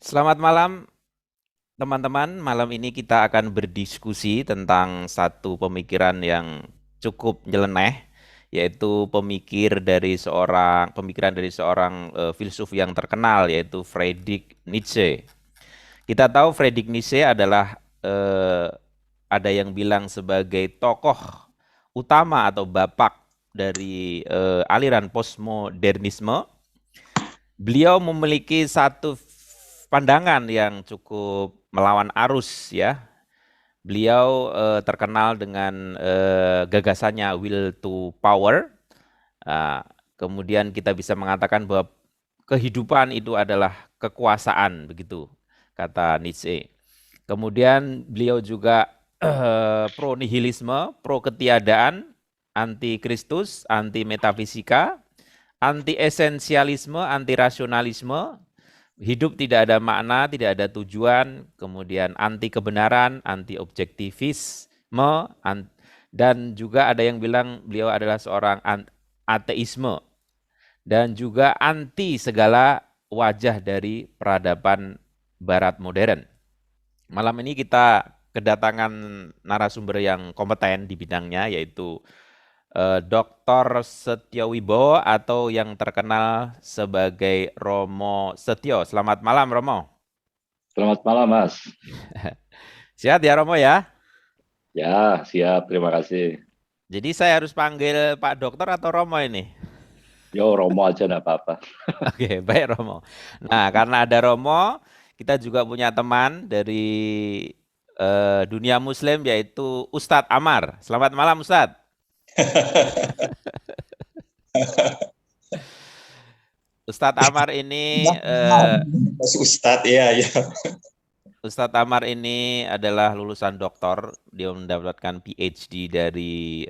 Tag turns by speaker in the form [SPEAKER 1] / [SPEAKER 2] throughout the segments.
[SPEAKER 1] Selamat malam, teman-teman. Malam ini kita akan berdiskusi tentang satu pemikiran yang cukup nyeleneh, yaitu pemikiran dari seorang filsuf yang terkenal, yaitu Friedrich Nietzsche. Kita tahu Friedrich Nietzsche adalah ada yang bilang sebagai tokoh utama atau bapak dari aliran postmodernisme. Beliau memiliki satu pandangan yang cukup melawan arus ya. Beliau terkenal dengan gagasannya will to power. Nah, kemudian kita bisa mengatakan bahwa kehidupan itu adalah kekuasaan, begitu kata Nietzsche. Kemudian beliau juga pro nihilisme, pro ketiadaan, anti Kristus, anti metafisika, anti esensialisme, anti rasionalisme, hidup tidak ada makna, tidak ada tujuan, kemudian anti kebenaran, anti objektivisme, dan juga ada yang bilang beliau adalah seorang ateisme, dan juga anti segala wajah dari peradaban barat modern. Malam ini kita kedatangan narasumber yang kompeten di bidangnya, yaitu Dr. Setyo Wibowo atau yang terkenal sebagai Romo Setyo. Selamat malam, Romo.
[SPEAKER 2] Selamat malam, Mas.
[SPEAKER 1] Sehat ya, Romo ya?
[SPEAKER 2] Ya, siap. Terima kasih.
[SPEAKER 1] Jadi saya harus panggil Pak Dokter atau Romo ini?
[SPEAKER 2] Yo, Romo aja enggak apa-apa.
[SPEAKER 1] Oke, baik Romo. Nah, karena ada Romo, kita juga punya teman dari dunia Muslim, yaitu Ustadz Amar. Selamat malam, Ustadz. Ustadz Amar ini
[SPEAKER 2] Mas Ustadz, ya, ya.
[SPEAKER 1] Ustadz Amar ini adalah lulusan doktor. Dia mendapatkan PhD dari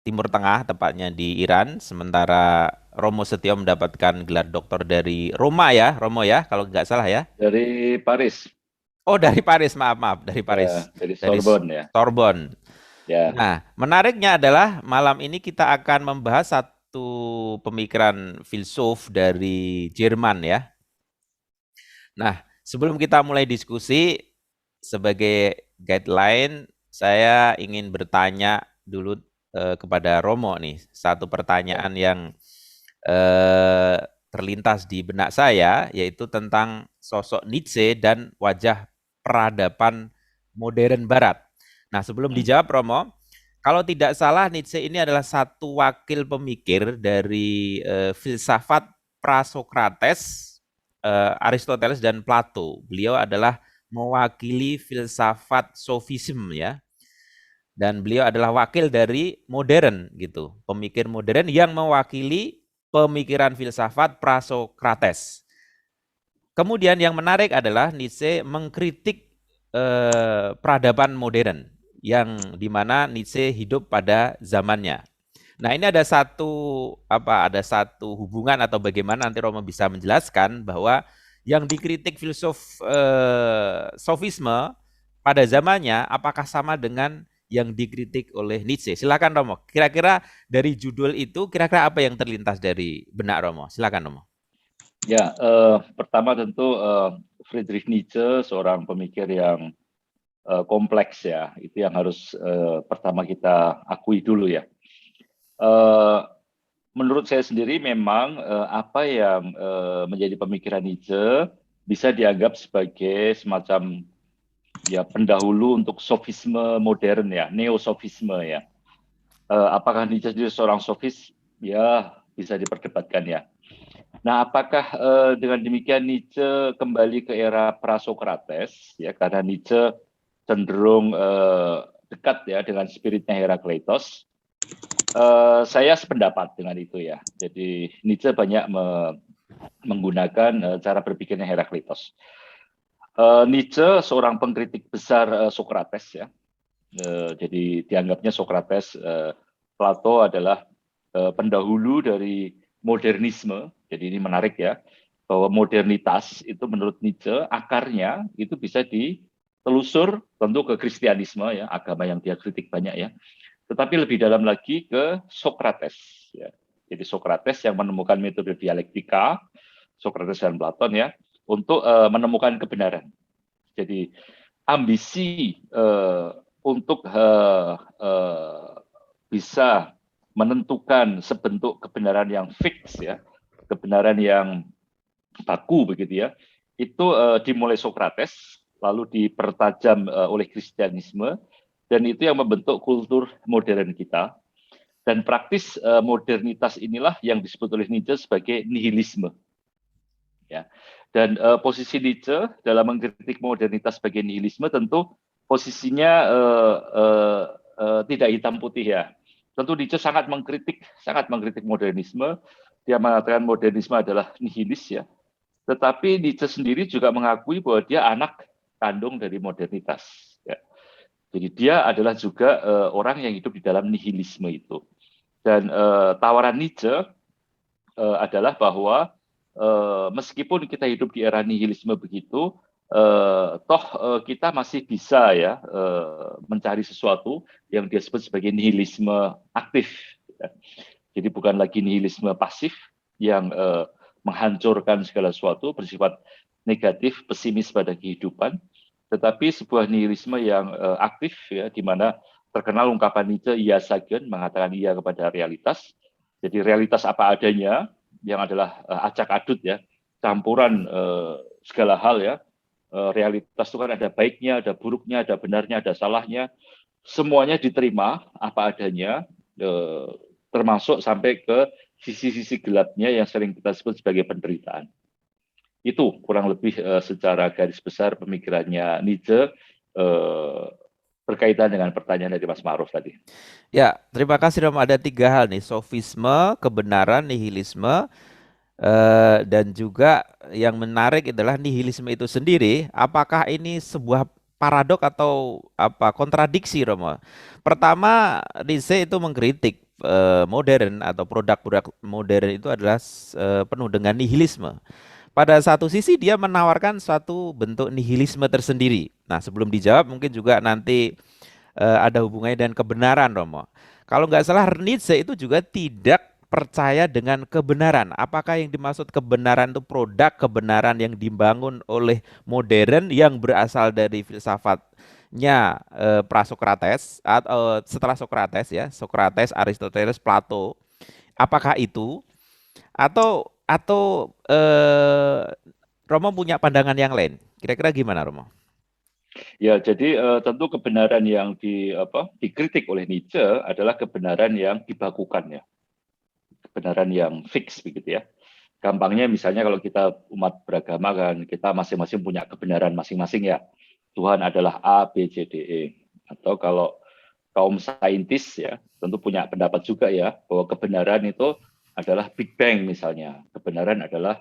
[SPEAKER 1] Timur Tengah, tepatnya di Iran. Sementara Romo Setio mendapatkan gelar doktor dari Roma ya, Romo ya, kalau nggak salah ya.
[SPEAKER 2] Dari Paris.
[SPEAKER 1] Oh, dari Paris, maaf, maaf, dari
[SPEAKER 2] Ya,
[SPEAKER 1] Paris.
[SPEAKER 2] dari
[SPEAKER 1] Dari
[SPEAKER 2] Sorbonne ya.
[SPEAKER 1] Sorbonne.
[SPEAKER 2] Ya.
[SPEAKER 1] Nah, menariknya adalah malam ini kita akan membahas satu pemikiran filsuf dari Jerman ya. Nah, sebelum kita mulai diskusi, sebagai guideline, saya ingin bertanya dulu kepada Romo nih, satu
[SPEAKER 2] Ya.
[SPEAKER 1] pertanyaan yang eh, terlintas di benak saya, yaitu tentang sosok Nietzsche dan wajah peradaban modern Barat. Nah, sebelum
[SPEAKER 2] Hmm.
[SPEAKER 1] dijawab, Romo, kalau tidak salah Nietzsche ini adalah satu wakil pemikir dari filsafat Prasokrates, Aristoteles dan Plato. Beliau adalah mewakili filsafat sofisme ya, dan beliau adalah wakil dari modern gitu, pemikir modern yang mewakili pemikiran filsafat Prasokrates. Kemudian yang menarik adalah Nietzsche mengkritik peradaban modern yang dimana Nietzsche hidup pada zamannya. Nah, ini ada satu hubungan atau bagaimana nanti Romo bisa menjelaskan bahwa yang dikritik filsuf sofisme pada zamannya apakah sama dengan yang dikritik oleh Nietzsche? Silakan Romo. Kira-kira dari judul itu kira-kira apa yang terlintas dari benak Romo? Silakan Romo.
[SPEAKER 2] Ya, pertama tentu Friedrich Nietzsche seorang pemikir yang kompleks ya. Itu yang harus pertama kita akui dulu ya. Eh, Menurut saya sendiri memang apa yang menjadi pemikiran Nietzsche bisa dianggap sebagai semacam ya pendahulu untuk sofisme modern ya, neosofisme ya. Apakah Nietzsche sendiri seorang sofis? Ya, bisa diperdebatkan ya. Nah, apakah dengan demikian Nietzsche kembali ke era Prasokrates ya, karena Nietzsche cenderung dekat ya dengan spiritnya Herakleitos. Saya sependapat dengan itu ya. Jadi Nietzsche banyak menggunakan cara berpikirnya Herakleitos. Nietzsche seorang pengkritik besar Sokrates ya. Jadi dianggapnya Sokrates, Plato adalah pendahulu dari modernisme. Jadi ini menarik ya, bahwa modernitas itu menurut Nietzsche akarnya itu bisa ditelusur tentu ke Kristianisme ya, agama yang dia kritik banyak ya. Tetapi lebih dalam lagi ke Sokrates ya. Jadi Sokrates yang menemukan metode dialektika, Sokrates dan Platon ya. untuk menemukan kebenaran. Jadi ambisi untuk bisa menentukan sebentuk kebenaran yang fix ya, kebenaran yang baku begitu ya, itu dimulai Sokrates, lalu dipertajam oleh Kristianisme, dan itu yang membentuk kultur modern kita. Dan praktis modernitas inilah yang disebut oleh Nietzsche sebagai nihilisme. Ya. Dan posisi Nietzsche dalam mengkritik modernitas sebagai nihilisme tentu posisinya tidak hitam putih ya. Tentu Nietzsche sangat mengkritik modernisme. Dia mengatakan modernisme adalah nihilis ya. Tetapi Nietzsche sendiri juga mengakui bahwa dia anak kandung dari modernitas. Ya. Jadi dia adalah juga orang yang hidup di dalam nihilisme itu. Dan tawaran Nietzsche adalah bahwa meskipun kita hidup di era nihilisme begitu, kita masih bisa ya mencari sesuatu yang dia sebut sebagai nihilisme aktif. Ya. Jadi bukan lagi nihilisme pasif yang menghancurkan segala sesuatu, bersifat negatif, pesimis pada kehidupan, tetapi sebuah nihilisme yang aktif, ya, di mana terkenal ungkapan Nietzsche, "Iya sagen," mengatakan iya kepada realitas. Jadi realitas apa adanya, yang adalah acak adut ya, campuran segala hal ya. Realitas itu kan ada baiknya, ada buruknya, ada benarnya, ada salahnya. Semuanya diterima apa adanya, termasuk sampai ke sisi-sisi gelapnya yang sering kita sebut sebagai penderitaan. Itu kurang lebih secara garis besar pemikirannya Nietzsche berkaitan dengan pertanyaan dari Mas Ma'ruf tadi.
[SPEAKER 1] Ya, terima kasih Romo. Ada tiga hal nih, sofisme, kebenaran, nihilisme, dan juga yang menarik adalah nihilisme itu sendiri. Apakah ini sebuah paradok atau apa kontradiksi, Romo? Pertama, Nietzsche itu mengkritik modern atau produk-produk modern itu adalah penuh dengan nihilisme. Pada satu sisi dia menawarkan suatu bentuk nihilisme tersendiri. Nah, sebelum dijawab mungkin juga nanti ada hubungannya dengan kebenaran, Romo. Kalau nggak salah Nietzsche itu juga tidak percaya dengan kebenaran. Apakah yang dimaksud kebenaran itu produk kebenaran yang dibangun oleh modern yang berasal dari filsafatnya pra-Sokrates atau setelah Sokrates ya, Sokrates, Aristoteles, Plato. Apakah itu atau Romo punya pandangan yang lain? Kira-kira gimana, Romo?
[SPEAKER 2] Ya, jadi tentu kebenaran yang dikritik oleh Nietzsche adalah kebenaran yang dibakukan ya, kebenaran yang fix begitu ya. Gampangnya misalnya kalau kita umat beragama kan kita masing-masing punya kebenaran masing-masing ya. Tuhan adalah A, B, C, D, E. Atau kalau kaum saintis ya tentu punya pendapat juga ya bahwa kebenaran itu adalah Big Bang misalnya. Kebenaran adalah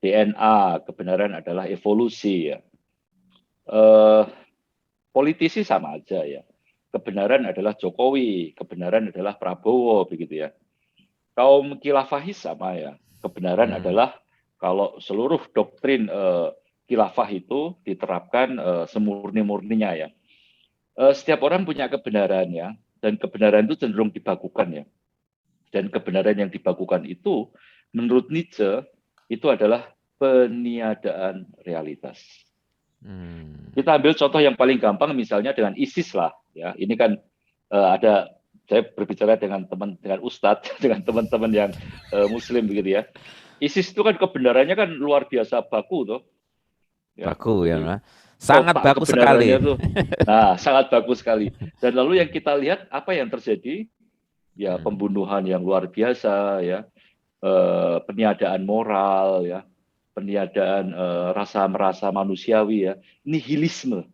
[SPEAKER 2] DNA, kebenaran adalah evolusi ya. Politisi sama aja ya. Kebenaran adalah Jokowi, kebenaran adalah Prabowo begitu ya. Kaum khilafahis sama ya. Kebenaran adalah kalau seluruh doktrin khilafah itu diterapkan semurni-murninya ya. Setiap orang punya kebenaran ya, dan kebenaran itu cenderung dibakukan ya. Dan kebenaran yang dibakukan itu menurut Nietzsche itu adalah peniadaan realitas. Kita ambil contoh yang paling gampang misalnya dengan ISIS lah ya. Ini kan ada saya berbicara dengan ustadz dengan teman-teman yang muslim begitu ya. ISIS itu kan kebenarannya kan luar biasa baku tuh. Ya.
[SPEAKER 1] Baku ya, sangat baku
[SPEAKER 2] kebenarannya
[SPEAKER 1] sekali.
[SPEAKER 2] tuh. Nah, sangat bagus sekali. Dan lalu yang kita lihat apa yang terjadi? Ya, pembunuhan yang luar biasa ya. Peniadaan moral ya. Peniadaan rasa merasa manusiawi ya, nihilisme.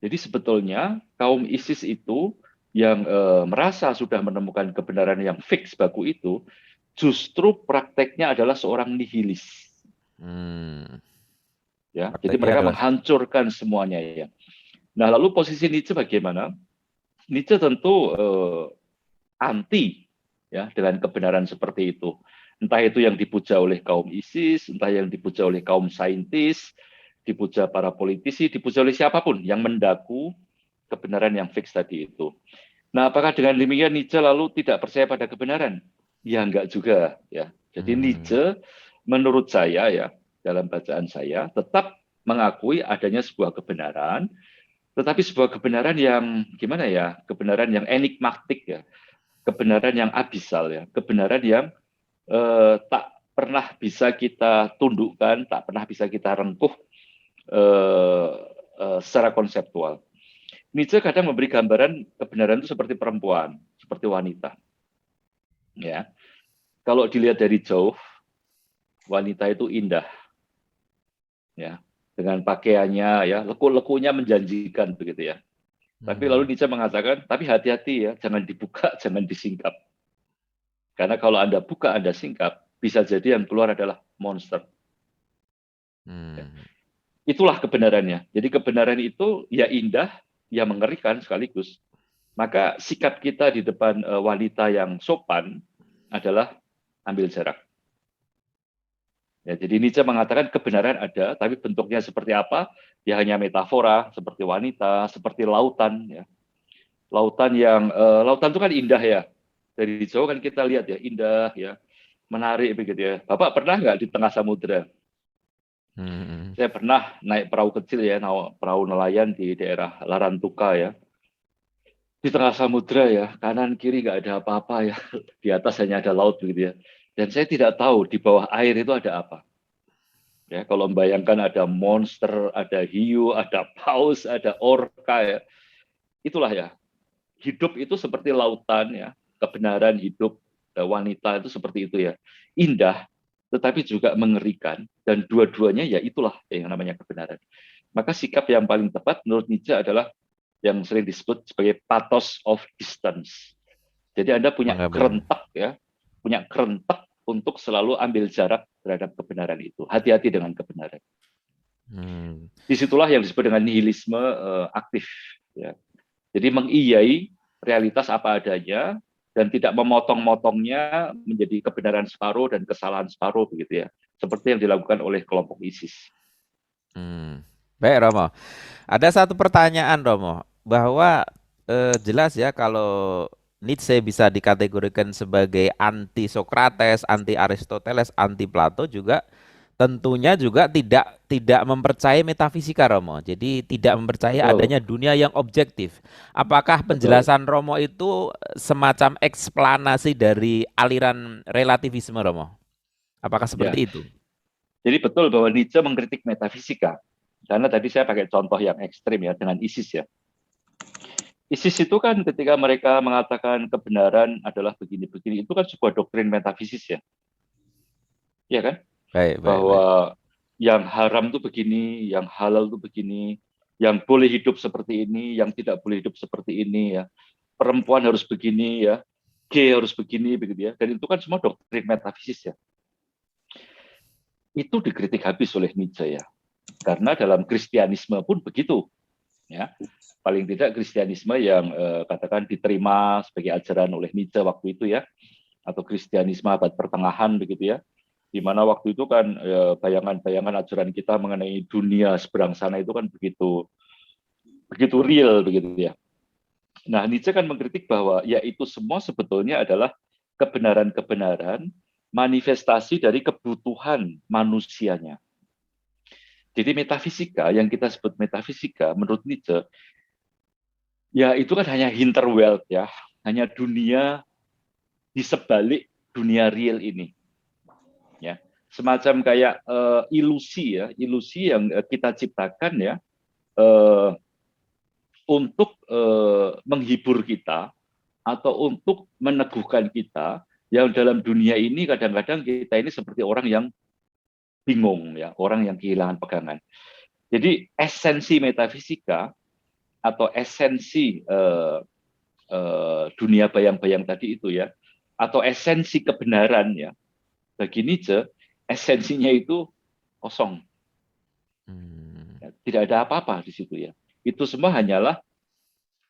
[SPEAKER 2] Jadi sebetulnya kaum ISIS itu yang merasa sudah menemukan kebenaran yang fix baku itu, justru prakteknya adalah seorang nihilis. Ya, jadi mereka menghancurkan semuanya ya. Nah, lalu posisi Nietzsche bagaimana? Nietzsche tentu anti ya dengan kebenaran seperti itu. Entah itu yang dipuja oleh kaum ISIS, entah yang dipuja oleh kaum saintis, dipuja para politisi, dipuja oleh siapapun yang mendaku kebenaran yang fix tadi itu. Nah, apakah dengan demikian Nietzsche lalu tidak percaya pada kebenaran? Ya, enggak juga ya. Jadi Nietzsche menurut saya ya, dalam bacaan saya, tetap mengakui adanya sebuah kebenaran, tetapi sebuah kebenaran yang gimana ya, kebenaran yang enigmatik ya, kebenaran yang abisal ya, kebenaran yang tak pernah bisa kita tundukkan, tak pernah bisa kita rengkuh eh, secara konseptual. Nietzsche kadang memberi gambaran kebenaran itu seperti perempuan, seperti wanita. Ya, kalau dilihat dari jauh, wanita itu indah, ya, dengan pakaiannya, ya, leku-lekunya menjanjikan begitu ya. Tapi lalu
[SPEAKER 1] Hmm.
[SPEAKER 2] Nietzsche mengatakan, tapi hati-hati ya, jangan dibuka, jangan disingkap. Karena kalau Anda buka, Anda singkap, bisa jadi yang keluar adalah monster.
[SPEAKER 1] Hmm.
[SPEAKER 2] Itulah kebenarannya. Jadi kebenaran itu ya indah, ya mengerikan sekaligus. Maka sikap kita di depan wanita yang sopan adalah ambil jarak. Ya, jadi Nietzsche mengatakan kebenaran ada, tapi bentuknya seperti apa? Ya hanya metafora, seperti wanita, seperti lautan. Ya. Lautan itu kan indah ya. Dari jauh kan kita lihat ya, indah ya, menarik begitu ya. Bapak pernah nggak di tengah samudera?
[SPEAKER 1] Hmm.
[SPEAKER 2] Saya pernah naik perahu kecil ya, perahu nelayan di daerah Larantuka ya. Di tengah samudera ya, kanan kiri nggak ada apa-apa ya. Di atas hanya ada laut begitu ya. Dan saya tidak tahu di bawah air itu ada apa. Ya, kalau membayangkan ada monster, ada hiu, ada paus, ada orca ya. Itulah ya. Hidup itu seperti lautan ya. Kebenaran hidup wanita itu seperti itu ya. Indah tetapi juga mengerikan dan dua-duanya ya itulah yang namanya kebenaran. Maka sikap yang paling tepat menurut Nietzsche adalah yang sering disebut sebagai pathos of distance. Jadi Anda punya
[SPEAKER 1] Mengambil.
[SPEAKER 2] kerentak ya, punya kerentak untuk selalu ambil jarak terhadap kebenaran itu. Hati-hati dengan kebenaran.
[SPEAKER 1] Hmm.
[SPEAKER 2] Disitulah yang disebut dengan nihilisme aktif. Ya. Jadi mengiyai realitas apa adanya dan tidak memotong-motongnya menjadi kebenaran separuh dan kesalahan separuh begitu ya. Seperti yang dilakukan oleh kelompok ISIS.
[SPEAKER 1] Hmm. Baik Romo, ada satu pertanyaan Romo, bahwa jelas ya kalau Nietzsche bisa dikategorikan sebagai anti Sokrates, anti Aristoteles, anti Plato, juga tentunya juga tidak tidak mempercayai metafisika Romo. Jadi tidak mempercayai
[SPEAKER 2] Betul,
[SPEAKER 1] adanya dunia yang objektif. Apakah
[SPEAKER 2] betul.
[SPEAKER 1] penjelasan Romo itu semacam eksplanasi dari aliran relativisme Romo? Apakah
[SPEAKER 2] Ya,
[SPEAKER 1] seperti itu?
[SPEAKER 2] jadi betul bahwa Nietzsche mengkritik metafisika. Karena tadi saya pakai contoh yang ekstrim ya dengan ISIS ya. ISIS itu kan ketika mereka mengatakan kebenaran adalah begini-begini, itu kan sebuah doktrin metafisis ya. Iya kan?
[SPEAKER 1] Baik, baik, baik.
[SPEAKER 2] Bahwa yang haram itu begini, yang halal itu begini, yang boleh hidup seperti ini, yang tidak boleh hidup seperti ini ya. Perempuan harus begini ya, gay harus begini begitu ya. Dan itu kan semua doktrin metafisis ya. Itu dikritik habis oleh Nietzsche ya. Karena dalam Kristianisme pun begitu ya. Paling tidak Kristianisme yang katakan diterima sebagai ajaran oleh Nietzsche waktu itu ya, atau Kristianisme abad pertengahan begitu ya, di mana waktu itu kan bayangan-bayangan ajaran kita mengenai dunia seberang sana itu kan begitu begitu real begitu ya. Nah, Nietzsche kan mengkritik bahwa ya itu semua sebetulnya adalah kebenaran-kebenaran manifestasi dari kebutuhan manusianya. Jadi metafisika yang kita sebut metafisika menurut Nietzsche ya itu kan hanya hinterwelt ya, hanya dunia di sebalik dunia real ini ya. Semacam kayak ilusi ya, ilusi yang kita ciptakan ya uh, untuk menghibur kita atau untuk meneguhkan kita yang dalam dunia ini kadang-kadang kita ini seperti orang yang bingung ya, orang yang kehilangan pegangan. Jadi esensi metafisika atau esensi dunia bayang-bayang tadi itu ya, atau esensi kebenaran ya, bagi Nietzsche esensinya itu kosong,
[SPEAKER 1] Hmm.
[SPEAKER 2] ya, tidak ada apa-apa di situ ya. Itu semua hanyalah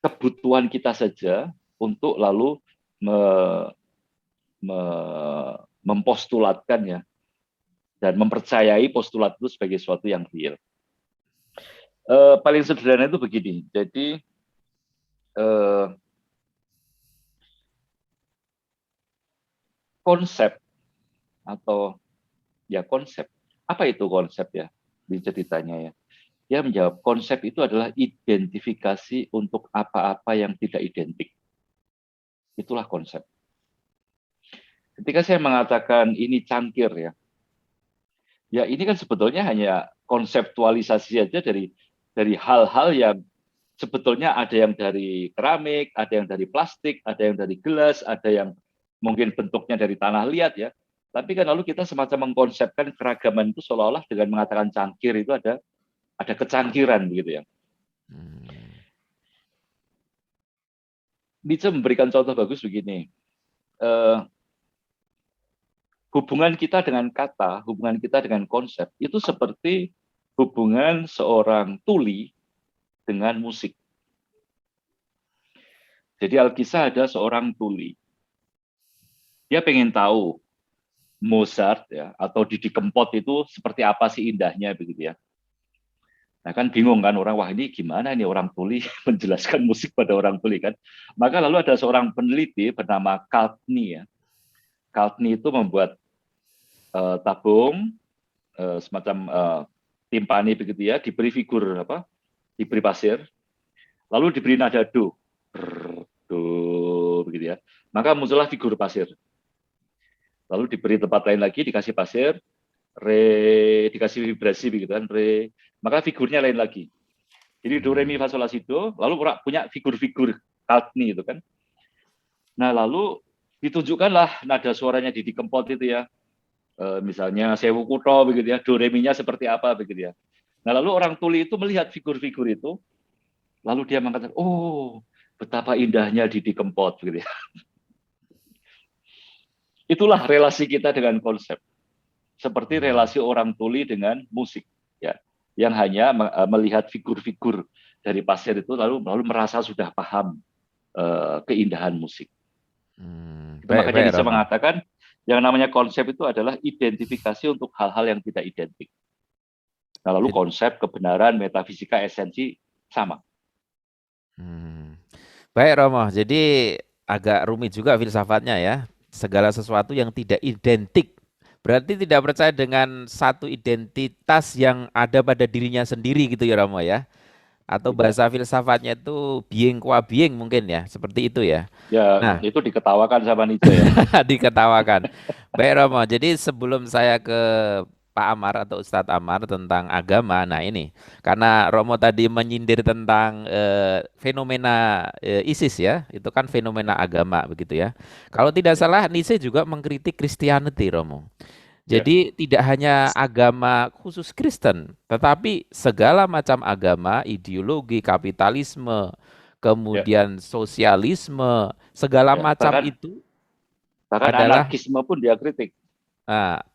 [SPEAKER 2] kebutuhan kita saja untuk lalu me, me, mempostulatkan ya dan mempercayai postulat itu sebagai sesuatu yang real. Paling sederhana itu begini. Jadi eh, konsep atau ya konsep. Apa itu konsep ya di ceritanya ya? Dia menjawab konsep itu adalah identifikasi untuk apa-apa yang tidak identik. Itulah konsep. Ketika saya mengatakan ini cangkir ya, ya ini kan sebetulnya hanya konseptualisasi saja dari hal-hal yang sebetulnya ada yang dari keramik, ada yang dari plastik, ada yang dari gelas, ada yang mungkin bentuknya dari tanah liat ya. Tapi kan lalu kita semacam mengkonsepkan keragaman itu seolah-olah dengan mengatakan cangkir itu ada kecangkiran begitu ya. Nietzsche memberikan contoh bagus begini. Hubungan kita dengan kata, hubungan kita dengan konsep itu seperti hubungan seorang tuli dengan musik. Jadi Alkisah ada seorang tuli. Dia pengen tahu Mozart ya atau Didi Kempot itu seperti apa sih indahnya begitu ya. Nah kan bingung kan orang, wah ini gimana ini orang tuli menjelaskan musik pada orang tuli kan. Maka lalu ada seorang peneliti bernama Kaltny ya. Kaltny itu membuat tabung semacam timpani begitu ya, diberi figur apa? Diberi pasir, lalu diberi nada do, do begitu ya. Maka muncullah figur pasir. Lalu diberi tempat lain lagi, dikasih pasir, re, dikasih vibrasi begitu kan, re, maka figurnya lain lagi. Jadi do, re, mi, fa, sol, la, si, do, lalu punya figur-figur Kaltny itu kan. Nah lalu ditunjukkanlah nada suaranya Didi Kempot itu ya. Misalnya Sewu Kutho begitu ya, do, re, mi-nya seperti apa begitu ya. Nah lalu orang tuli itu melihat figur-figur itu, lalu dia mengatakan, oh betapa indahnya Didi Kempot begitu ya. Itulah relasi kita dengan konsep. Seperti relasi orang tuli dengan musik ya, yang hanya melihat figur-figur dari pasir itu lalu merasa sudah paham keindahan musik. Makanya Nietzsche mengatakan yang namanya konsep itu adalah identifikasi untuk hal-hal yang tidak identik. Nah, lalu konsep, kebenaran, metafisika, esensi sama.
[SPEAKER 1] Baik Romo, jadi agak rumit juga filsafatnya ya. Segala sesuatu yang tidak identik. Berarti tidak percaya dengan satu identitas yang ada pada dirinya sendiri gitu ya Romo ya. Atau bahasa filsafatnya itu being qua being mungkin ya, seperti itu ya.
[SPEAKER 2] Ya,
[SPEAKER 1] Nah,
[SPEAKER 2] itu diketawakan sama Nietzsche ya.
[SPEAKER 1] diketawakan. Baik Romo, jadi sebelum saya ke Pak Amar atau Ustadz Amar tentang agama, nah ini karena Romo tadi menyindir tentang fenomena ISIS ya, itu kan fenomena agama begitu ya. Kalau tidak salah Nietzsche juga mengkritik Christianity Romo. Jadi tidak hanya agama khusus Kristen, tetapi segala macam agama, ideologi, kapitalisme, kemudian sosialisme, segala macam itu
[SPEAKER 2] bahkan
[SPEAKER 1] adalah
[SPEAKER 2] anarkisme pun dia kritik.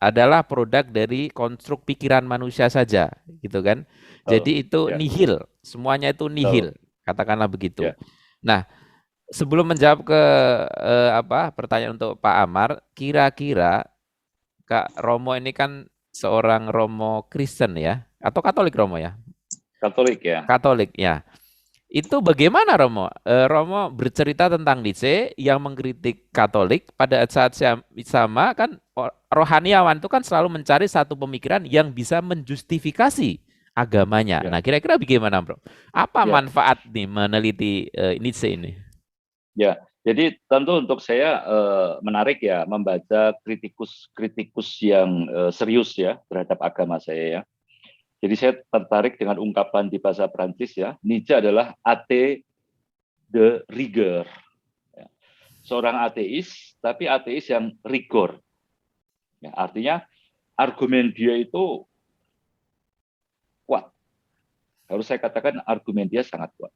[SPEAKER 1] adalah produk dari konstruk pikiran manusia saja, gitu kan? Jadi itu nihil, semuanya itu nihil, katakanlah begitu. Nah, sebelum menjawab ke pertanyaan untuk Pak Amar, kira-kira Kak Romo ini kan seorang Romo Kristen ya, atau Katolik Romo ya?
[SPEAKER 2] Katolik ya.
[SPEAKER 1] Katolik ya. Itu bagaimana Romo? Romo bercerita tentang Nietzsche yang mengkritik Katolik pada saat sama kan rohaniawan itu kan selalu mencari satu pemikiran yang bisa menjustifikasi agamanya. Nah, kira-kira bagaimana, Bro? Apa manfaat nih meneliti Nietzsche ini?
[SPEAKER 2] Ya, jadi tentu untuk saya menarik ya membaca kritikus yang serius ya terhadap agama saya ya. Jadi saya tertarik dengan ungkapan di bahasa Prancis ya, Nietzsche adalah athée de rigueur. Ya. Seorang ateis, tapi ateis yang rigor. Ya, artinya argumen dia itu kuat. Harus saya katakan argumen dia sangat kuat.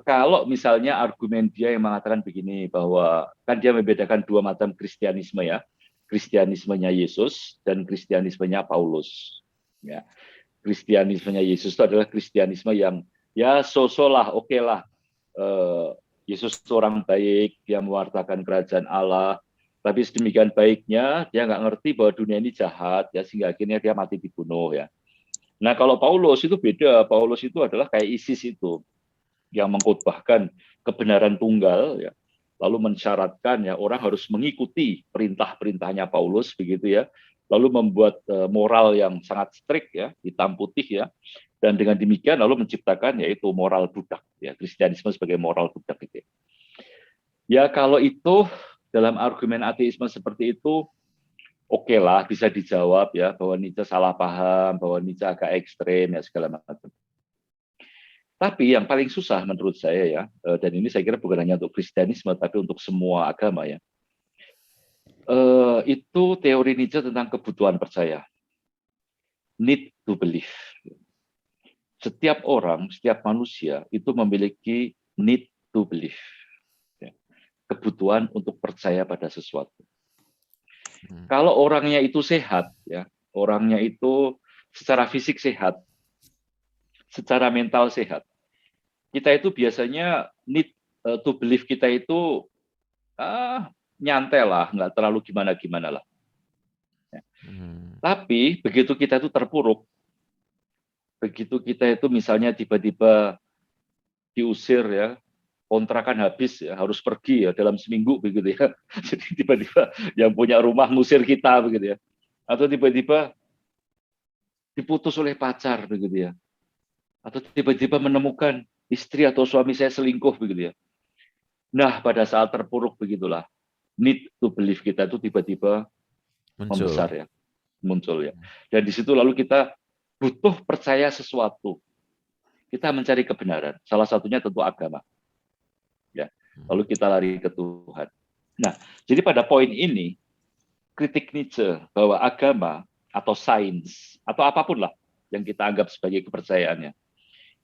[SPEAKER 2] Kalau misalnya argumen dia yang mengatakan begini, bahwa kan dia membedakan dua macam Kristianisme ya, Kristianismenya Yesus dan Kristianismenya Paulus. Ya. Kristianismenya Yesus itu adalah Kristianisme yang ya so-so lah, oke lah. Yesus seorang baik, dia mewartakan kerajaan Allah, tapi sedemikian baiknya dia nggak ngerti bahwa dunia ini jahat, ya sehingga akhirnya dia mati dibunuh ya. Nah kalau Paulus itu beda, Paulus itu adalah kayak ISIS itu, yang mengkhotbahkan kebenaran tunggal ya, lalu mensyaratkan ya orang harus mengikuti perintah-perintahnya Paulus begitu ya, lalu membuat moral yang sangat strict ya, hitam putih ya, dan dengan demikian lalu menciptakan yaitu moral budak ya, Kristianisme sebagai moral budak gitu. Ya kalau itu dalam argumen ateisme seperti itu oke lah, bisa dijawab ya bahwa Nietzsche salah paham, bahwa Nietzsche agak ekstrem ya segala macam. Tapi yang paling susah menurut saya ya, dan ini saya kira bukan hanya untuk Kristianisme tapi untuk semua agama ya, itu teori Nietzsche tentang kebutuhan percaya, need to believe. Setiap orang, setiap manusia itu memiliki need to believe, ya. Kebutuhan untuk percaya pada sesuatu. Kalau orangnya itu sehat, ya, orangnya itu secara fisik sehat, secara mental sehat, kita itu biasanya need to believe kita itu nyantai lah, nggak terlalu gimana-gimana lah. Ya. Tapi begitu kita itu terpuruk, begitu kita itu misalnya tiba-tiba diusir ya, kontrakan habis ya, harus pergi ya dalam seminggu begitu ya. Jadi tiba-tiba yang punya rumah ngusir kita begitu ya. Atau tiba-tiba diputus oleh pacar begitu ya. Atau tiba-tiba menemukan istri atau suami saya selingkuh begitu ya. Nah, pada saat terpuruk begitulah, need to believe kita itu tiba-tiba membesar ya, muncul ya. Dan di situ lalu kita butuh percaya sesuatu. Kita mencari kebenaran. Salah satunya tentu agama. Ya. Lalu kita lari ke Tuhan. Nah, jadi pada poin ini kritik Nietzsche bahwa agama atau sains atau apapun lah yang kita anggap sebagai kepercayaannya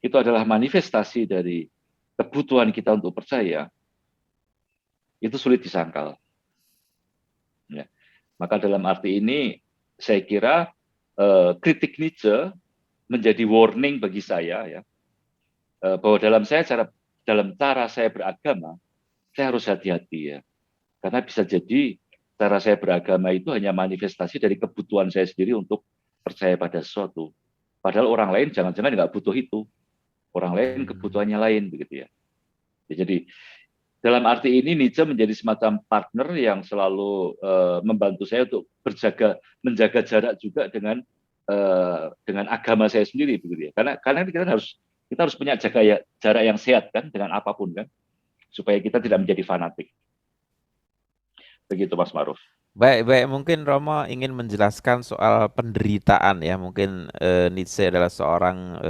[SPEAKER 2] itu adalah manifestasi dari kebutuhan kita untuk percaya, itu sulit disangkal. Ya. Maka dalam arti ini saya kira kritik Nietzsche menjadi warning bagi saya ya, bahwa dalam cara saya beragama, saya harus hati-hati ya, karena bisa jadi cara saya beragama itu hanya manifestasi dari kebutuhan saya sendiri untuk percaya pada sesuatu. Padahal orang lain jangan-jangan nggak butuh itu, orang lain kebutuhannya lain begitu ya. Jadi dalam arti ini Nietzsche menjadi semacam partner yang selalu membantu saya untuk menjaga jarak juga dengan agama saya sendiri begitu ya. Karena kita harus punya jarak yang sehat kan dengan apapun kan, supaya kita tidak menjadi fanatik. Begitu Mas Maruf.
[SPEAKER 1] Baik, mungkin Romo ingin menjelaskan soal penderitaan ya. Mungkin Nietzsche adalah seorang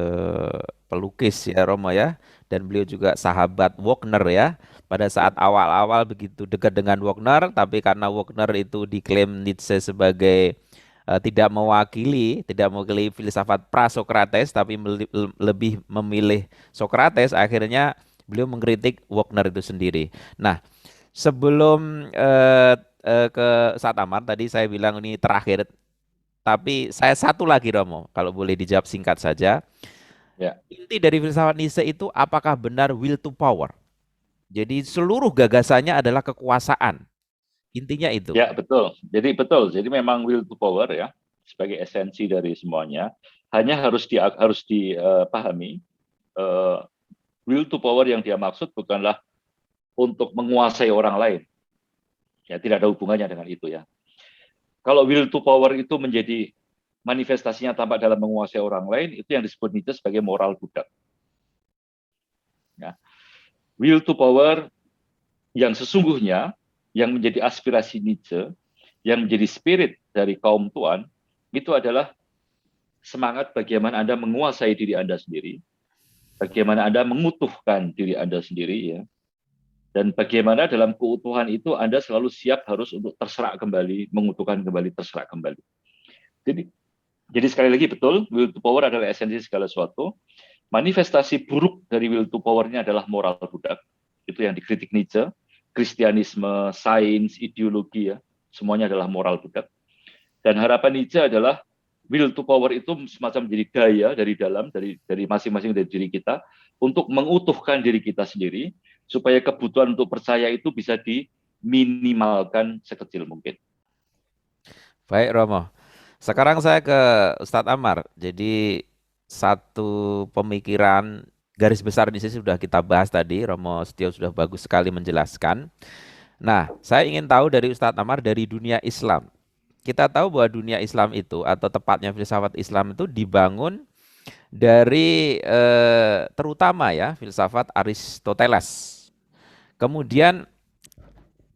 [SPEAKER 1] pelukis ya Romo ya, dan beliau juga sahabat Wagner ya. Pada saat awal-awal begitu dekat dengan Wagner, tapi karena Wagner itu diklaim Nietzsche sebagai tidak mewakili filsafat pra-Sokrates, tapi lebih memilih Sokrates, akhirnya beliau mengkritik Wagner itu sendiri. Nah, sebelum ke Ustadz Amar, tadi saya bilang ini terakhir, tapi saya satu lagi Romo, kalau boleh dijawab singkat saja.
[SPEAKER 2] Ya.
[SPEAKER 1] Inti dari filsafat Nietzsche itu apakah benar will to power? Jadi seluruh gagasannya adalah kekuasaan. Intinya itu.
[SPEAKER 2] Ya, betul. Jadi memang will to power ya sebagai esensi dari semuanya. Hanya harus dipahami will to power yang dia maksud bukanlah untuk menguasai orang lain. Ya, tidak ada hubungannya dengan itu ya. Kalau will to power itu menjadi manifestasinya tampak dalam menguasai orang lain, itu yang disebut Nietzsche sebagai moral budak. Ya. Will to power yang sesungguhnya, yang menjadi aspirasi Nietzsche, yang menjadi spirit dari kaum Tuan, itu adalah semangat bagaimana Anda menguasai diri Anda sendiri, bagaimana Anda mengutuhkan diri Anda sendiri ya. Dan bagaimana dalam keutuhan itu Anda selalu siap harus untuk terserah kembali, mengutuhkan kembali, terserah kembali. Jadi sekali lagi betul, will to power adalah esensi segala sesuatu. Manifestasi buruk dari will to power-nya adalah moral budak. Itu yang dikritik Nietzsche. Kristianisme, sains, ideologi ya, semuanya adalah moral budak. Dan harapan Nietzsche adalah will to power itu semacam menjadi daya dari dalam, dari masing-masing dari diri kita, untuk mengutuhkan diri kita sendiri, supaya kebutuhan untuk percaya itu bisa diminimalkan sekecil mungkin.
[SPEAKER 1] Baik Romo, sekarang saya ke Ustadz Amar. Jadi satu pemikiran garis besar di sini sudah kita bahas tadi, Romo Setio sudah bagus sekali menjelaskan. Nah, saya ingin tahu dari Ustadz Amar dari dunia Islam. kita tahu bahwa dunia Islam itu atau tepatnya filsafat Islam itu dibangun dari terutama ya filsafat Aristoteles. Kemudian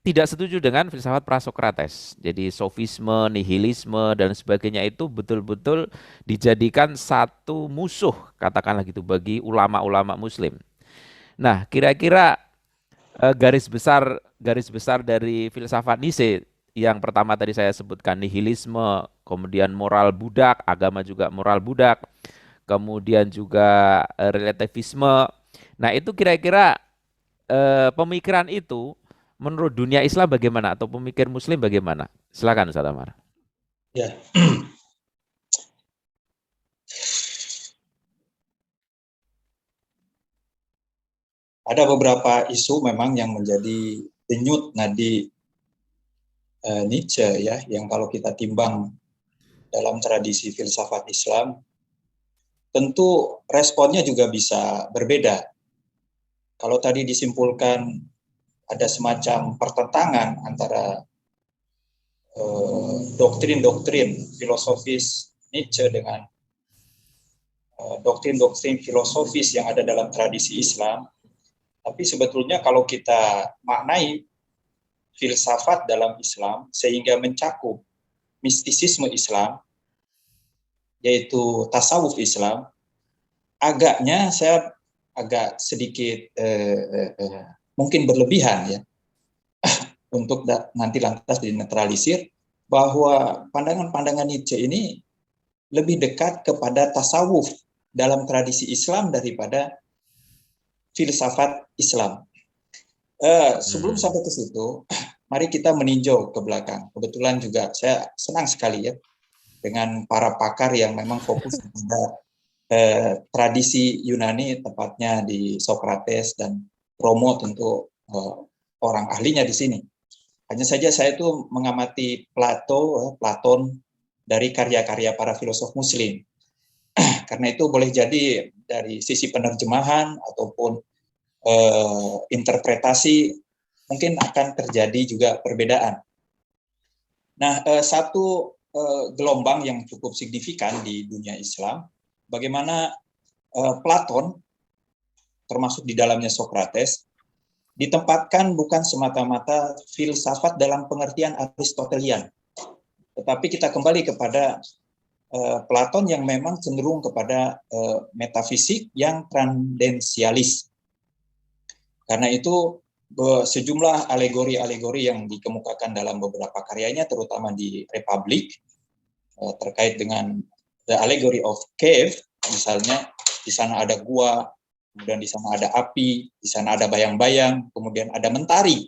[SPEAKER 1] tidak setuju dengan filsafat Prasokrates. Jadi sofisme, nihilisme dan sebagainya itu betul-betul dijadikan satu musuh katakanlah gitu bagi ulama-ulama muslim. Nah, kira-kira garis besar dari filsafat Nietzsche yang pertama tadi saya sebutkan nihilisme, kemudian moral budak, agama juga moral budak, kemudian juga relativisme. Nah, itu kira-kira pemikiran itu menurut dunia Islam bagaimana atau pemikir Muslim bagaimana? Silakan Ustaz Amar.
[SPEAKER 3] Ya, ada beberapa isu memang yang menjadi denyut nadi Nietzsche ya, yang kalau kita timbang dalam tradisi filsafat Islam, tentu responnya juga bisa berbeda. Kalau tadi disimpulkan ada semacam pertentangan antara doktrin-doktrin filosofis Nietzsche dengan doktrin-doktrin filosofis yang ada dalam tradisi Islam, tapi sebetulnya kalau kita maknai filsafat dalam Islam sehingga mencakup mistisisme Islam, yaitu tasawuf Islam, agaknya saya agak sedikit mungkin berlebihan ya untuk nanti lantas dinetralisir bahwa pandangan-pandangan Nietzsche ini lebih dekat kepada tasawuf dalam tradisi Islam daripada filsafat Islam. Sebelum sampai ke situ, mari kita meninjau ke belakang. Kebetulan juga saya senang sekali ya dengan para pakar yang memang fokus pada tradisi Yunani, tepatnya di Socrates dan Romo tentu orang ahlinya di sini. Hanya saja saya itu mengamati Platon dari karya-karya para filosof Muslim. Karena itu boleh jadi dari sisi penerjemahan ataupun interpretasi mungkin akan terjadi juga perbedaan. Nah, satu gelombang yang cukup signifikan di dunia Islam, bagaimana Platon, termasuk di dalamnya Socrates, ditempatkan bukan semata-mata filsafat dalam pengertian Aristotelian, tetapi kita kembali kepada Platon yang memang cenderung kepada metafisik yang trandensialis. Karena itu sejumlah alegori-alegori yang dikemukakan dalam beberapa karyanya, terutama di Republik, terkait dengan The Allegory of Cave, misalnya di sana ada gua, kemudian di sana ada api, di sana ada bayang-bayang, kemudian ada mentari.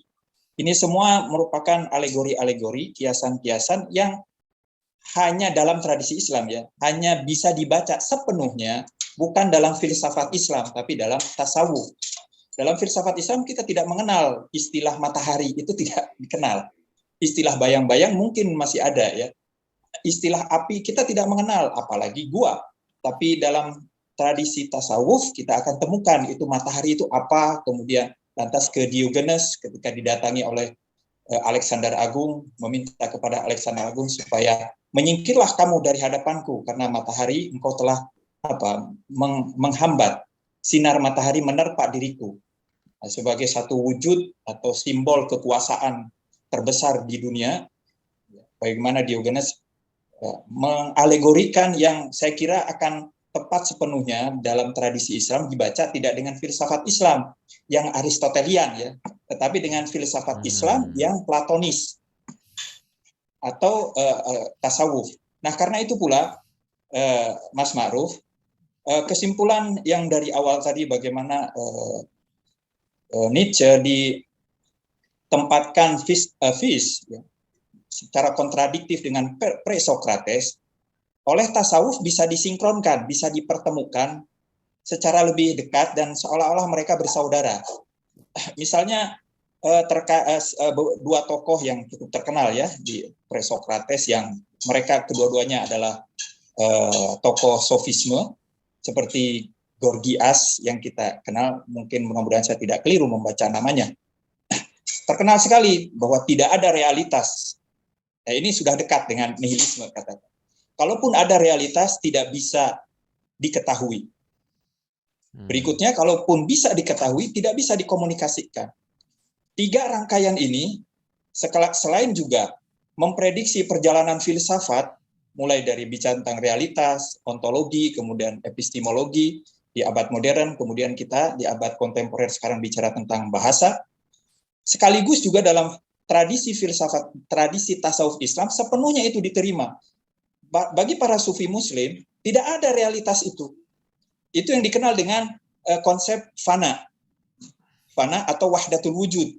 [SPEAKER 3] Ini semua merupakan alegori-alegori, kiasan-kiasan yang hanya dalam tradisi Islam ya, hanya bisa dibaca sepenuhnya bukan dalam filsafat Islam, tapi dalam tasawuf. Dalam filsafat Islam kita tidak mengenal istilah matahari, itu tidak dikenal. Istilah bayang-bayang mungkin masih ada ya. Istilah api kita tidak mengenal, apalagi gua. Tapi dalam tradisi tasawuf kita akan temukan itu matahari itu apa, kemudian lantas ke Diogenes ketika didatangi oleh Alexander Agung, meminta kepada Alexander Agung supaya menyingkirlah kamu dari hadapanku karena matahari engkau telah menghambat, sinar matahari menerpa diriku. Sebagai satu wujud atau simbol kekuasaan terbesar di dunia, bagaimana Diogenes mengalegorikan yang saya kira akan tepat sepenuhnya dalam tradisi Islam dibaca tidak dengan filsafat Islam yang Aristotelian ya, tetapi dengan filsafat Islam yang Platonis atau tasawuf. Nah, karena itu pula Mas Ma'ruf, kesimpulan yang dari awal tadi bagaimana Nietzsche ditempatkan ya, secara kontradiktif dengan pre-Socrates, oleh tasawuf bisa disinkronkan, bisa dipertemukan secara lebih dekat dan seolah-olah mereka bersaudara. Misalnya dua tokoh yang cukup terkenal ya di pre-Socrates yang mereka kedua-duanya adalah tokoh sofisme seperti Gorgias yang kita kenal, mungkin mudah-mudahan saya tidak keliru membaca namanya. Terkenal sekali bahwa tidak ada realitas Nah, ini sudah dekat dengan nihilisme katakan. Kalaupun ada realitas tidak bisa diketahui. Berikutnya, kalaupun bisa diketahui tidak bisa dikomunikasikan. 3 rangkaian ini selain juga memprediksi perjalanan filsafat mulai dari bicara tentang realitas, ontologi, kemudian epistemologi di abad modern, kemudian kita di abad kontemporer sekarang bicara tentang bahasa, sekaligus juga dalam tradisi filsafat, tradisi tasawuf Islam sepenuhnya itu diterima. Bagi para sufi muslim tidak ada realitas itu. Itu yang dikenal dengan konsep fana atau wahdatul wujud.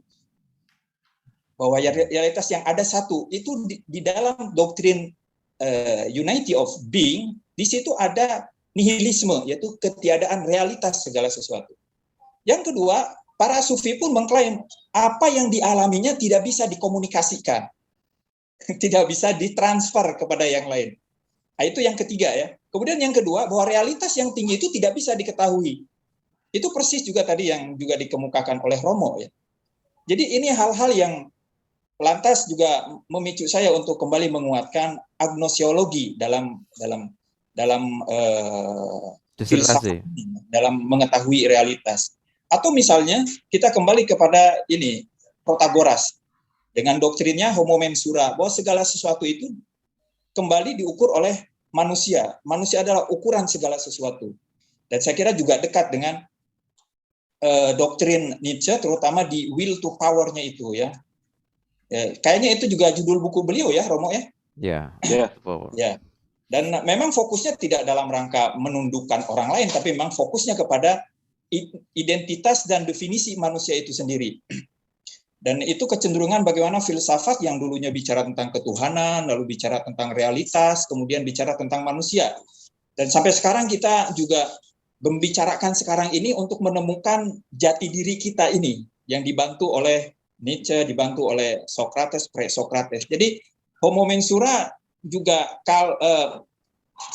[SPEAKER 3] Bahwa realitas yang ada satu itu di dalam doktrin unity of being, di situ ada nihilisme, yaitu ketiadaan realitas segala sesuatu. Yang kedua, para sufi pun mengklaim apa yang dialaminya tidak bisa dikomunikasikan, tidak bisa ditransfer kepada yang lain. Nah, itu yang ketiga ya. Kemudian yang kedua, bahwa realitas yang tinggi itu tidak bisa diketahui. Itu persis juga tadi yang juga dikemukakan oleh Romo ya. Jadi ini hal-hal yang lantas juga memicu saya untuk kembali menguatkan agnosiologi dalam filsafat, dalam mengetahui realitas. Atau misalnya kita kembali kepada ini Protagoras dengan doktrinnya homo mensura, bahwa segala sesuatu itu kembali diukur oleh manusia. Manusia adalah ukuran segala sesuatu. Dan saya kira juga dekat dengan doktrin Nietzsche, terutama di will to power-nya itu ya. Kayaknya itu juga judul buku beliau ya, Romo ya.
[SPEAKER 1] Ya.
[SPEAKER 3] Ya. Dan memang fokusnya tidak dalam rangka menundukkan orang lain, tapi memang fokusnya kepada identitas dan definisi manusia itu sendiri. Dan itu kecenderungan bagaimana filsafat yang dulunya bicara tentang ketuhanan, lalu bicara tentang realitas, kemudian bicara tentang manusia. Dan sampai sekarang kita juga membicarakan sekarang ini untuk menemukan jati diri kita ini, yang dibantu oleh Nietzsche, dibantu oleh Socrates, pre-Socrates. Jadi homo mensura juga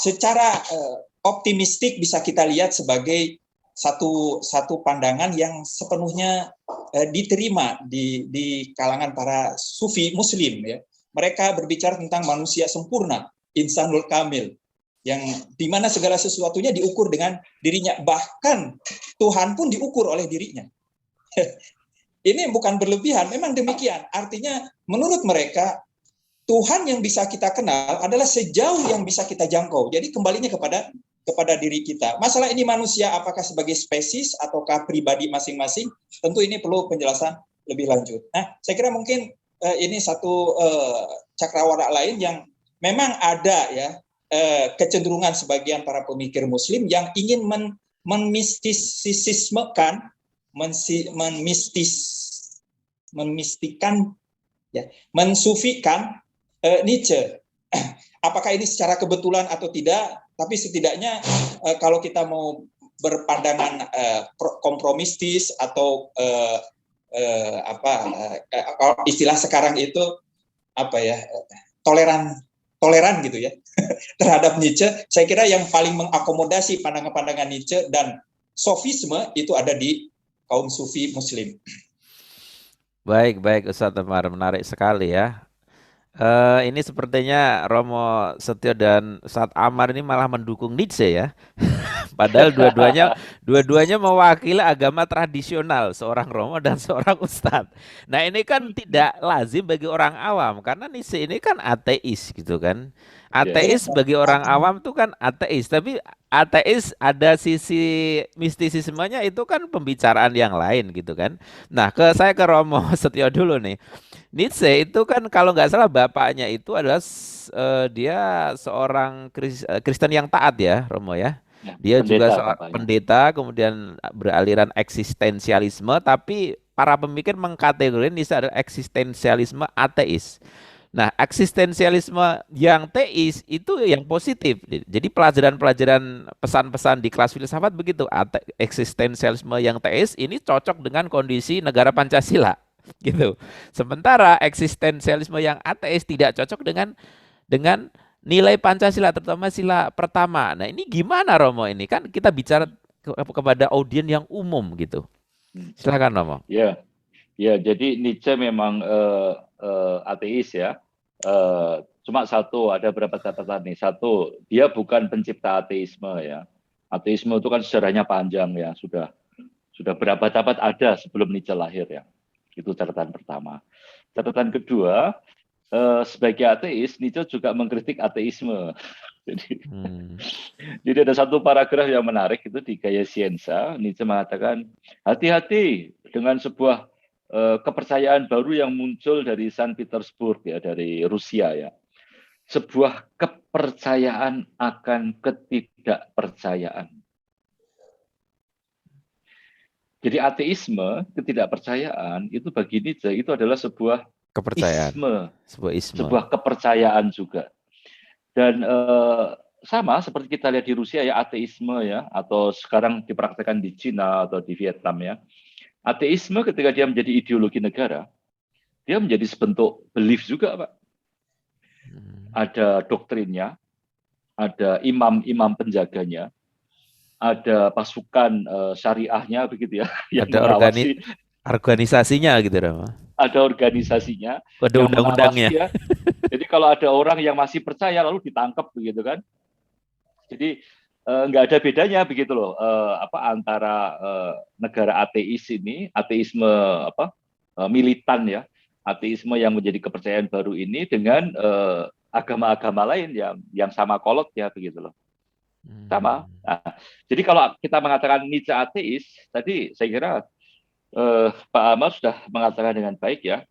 [SPEAKER 3] secara optimistik bisa kita lihat sebagai satu pandangan yang sepenuhnya diterima di kalangan para sufi muslim ya. Mereka berbicara tentang manusia sempurna, insanul kamil, yang dimana segala sesuatunya diukur dengan dirinya, bahkan Tuhan pun diukur oleh dirinya. Ini bukan berlebihan, memang demikian. Artinya menurut mereka Tuhan yang bisa kita kenal adalah sejauh yang bisa kita jangkau. Jadi kembalinya kepada diri kita. Masalah ini manusia apakah sebagai spesies ataukah pribadi masing-masing, tentu ini perlu penjelasan lebih lanjut. Nah, saya kira mungkin ini satu cakrawala lain yang memang ada ya kecenderungan sebagian para pemikir muslim yang ingin mensufikan Nietzsche. Apakah ini secara kebetulan atau tidak, tapi setidaknya kalau kita mau berpandangan kompromistis atau istilah sekarang itu toleran gitu ya terhadap Nietzsche, saya kira yang paling mengakomodasi pandangan-pandangan Nietzsche dan sofisme itu ada di kaum sufi muslim.
[SPEAKER 1] Baik Ustadz Amar, menarik sekali ya. Ini sepertinya Romo Setio dan Ustadz Amar ini malah mendukung Nietzsche ya. Padahal dua-duanya mewakili agama tradisional, seorang Romo dan seorang Ustadz. Nah ini kan tidak lazim bagi orang awam, karena Nietzsche ini kan ateis gitu kan. Ateis bagi orang awam tuh kan ateis, tapi ateis ada sisi mistisismenya, itu kan pembicaraan yang lain gitu kan. Nah saya ke Romo Setio dulu nih. Nietzsche itu kan kalau nggak salah bapaknya itu adalah dia seorang Kristen yang taat ya, Romo ya. Dia juga seorang pendeta, kemudian beraliran eksistensialisme, tapi para pemikir mengkategorikan Nietzsche adalah eksistensialisme ateis. Nah, eksistensialisme yang teis itu yang positif. Jadi pelajaran-pelajaran pesan-pesan di kelas filsafat begitu. Eksistensialisme yang teis ini cocok dengan kondisi negara Pancasila. Gitu. Sementara eksistensialisme yang ateis tidak cocok dengan nilai Pancasila, terutama sila pertama. Nah, ini gimana Romo ini? Kan kita bicara kepada audiens yang umum gitu. Silakan Romo.
[SPEAKER 2] Ya, jadi Nietzsche memang ateis ya. Cuma satu, ada beberapa catatan nih. Satu, dia bukan pencipta ateisme ya. Ateisme itu kan sejarahnya panjang ya, sudah berabad-abad ada sebelum Nietzsche lahir ya. Itu catatan pertama. Catatan kedua, sebagai ateis, Nietzsche juga mengkritik ateisme. Jadi ada satu paragraf yang menarik itu di Gaya Scienza. Nietzsche mengatakan, hati-hati dengan sebuah kepercayaan baru yang muncul dari Saint Petersburg ya, dari Rusia ya. Sebuah kepercayaan akan ketidakpercayaan. Jadi ateisme, ketidakpercayaan itu bagi Nietzsche itu adalah sebuah
[SPEAKER 1] Kepercayaan.
[SPEAKER 2] isme, sebuah kepercayaan juga. Dan sama seperti kita lihat di Rusia ya, ateisme ya, atau sekarang dipraktekkan di Cina atau di Vietnam ya. Ateisme ketika dia menjadi ideologi negara, dia menjadi sebentuk belief juga, Pak. Ada doktrinnya, ada imam-imam penjaganya, ada pasukan syariahnya begitu ya, yang
[SPEAKER 1] ada
[SPEAKER 2] mengawasi,
[SPEAKER 1] organisasinya gitu, Rama.
[SPEAKER 2] ada organisasinya,
[SPEAKER 1] Ada
[SPEAKER 2] yang
[SPEAKER 1] undang-undangnya.
[SPEAKER 2] mengawasi ya. Jadi kalau ada orang yang masih percaya lalu ditangkap begitu kan. Jadi nggak ada bedanya begitu loh, antara negara ateis ini, ateisme militan ya, ateisme yang menjadi kepercayaan baru ini dengan agama-agama lain yang sama kolot ya begitu loh. Sama. Nah, jadi kalau kita mengatakan Nietzsche ateis, tadi saya kira Pak Amar sudah mengatakan dengan baik ya,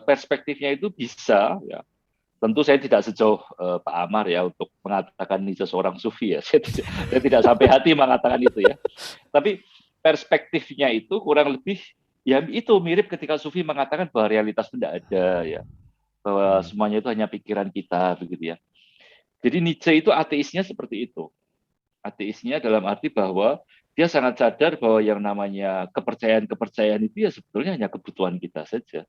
[SPEAKER 2] perspektifnya itu bisa ya. Tentu saya tidak sejauh Pak Amar ya untuk mengatakan Nietzsche seorang sufi ya. Saya tidak sampai hati mengatakan itu ya. Tapi perspektifnya itu kurang lebih ya itu mirip ketika sufi mengatakan bahwa realitas itu tidak ada ya. Bahwa semuanya itu hanya pikiran kita begitu ya. Jadi Nietzsche itu ateisnya seperti itu. Ateisnya dalam arti bahwa dia sangat sadar bahwa yang namanya kepercayaan-kepercayaan itu ya sebetulnya hanya kebutuhan kita saja.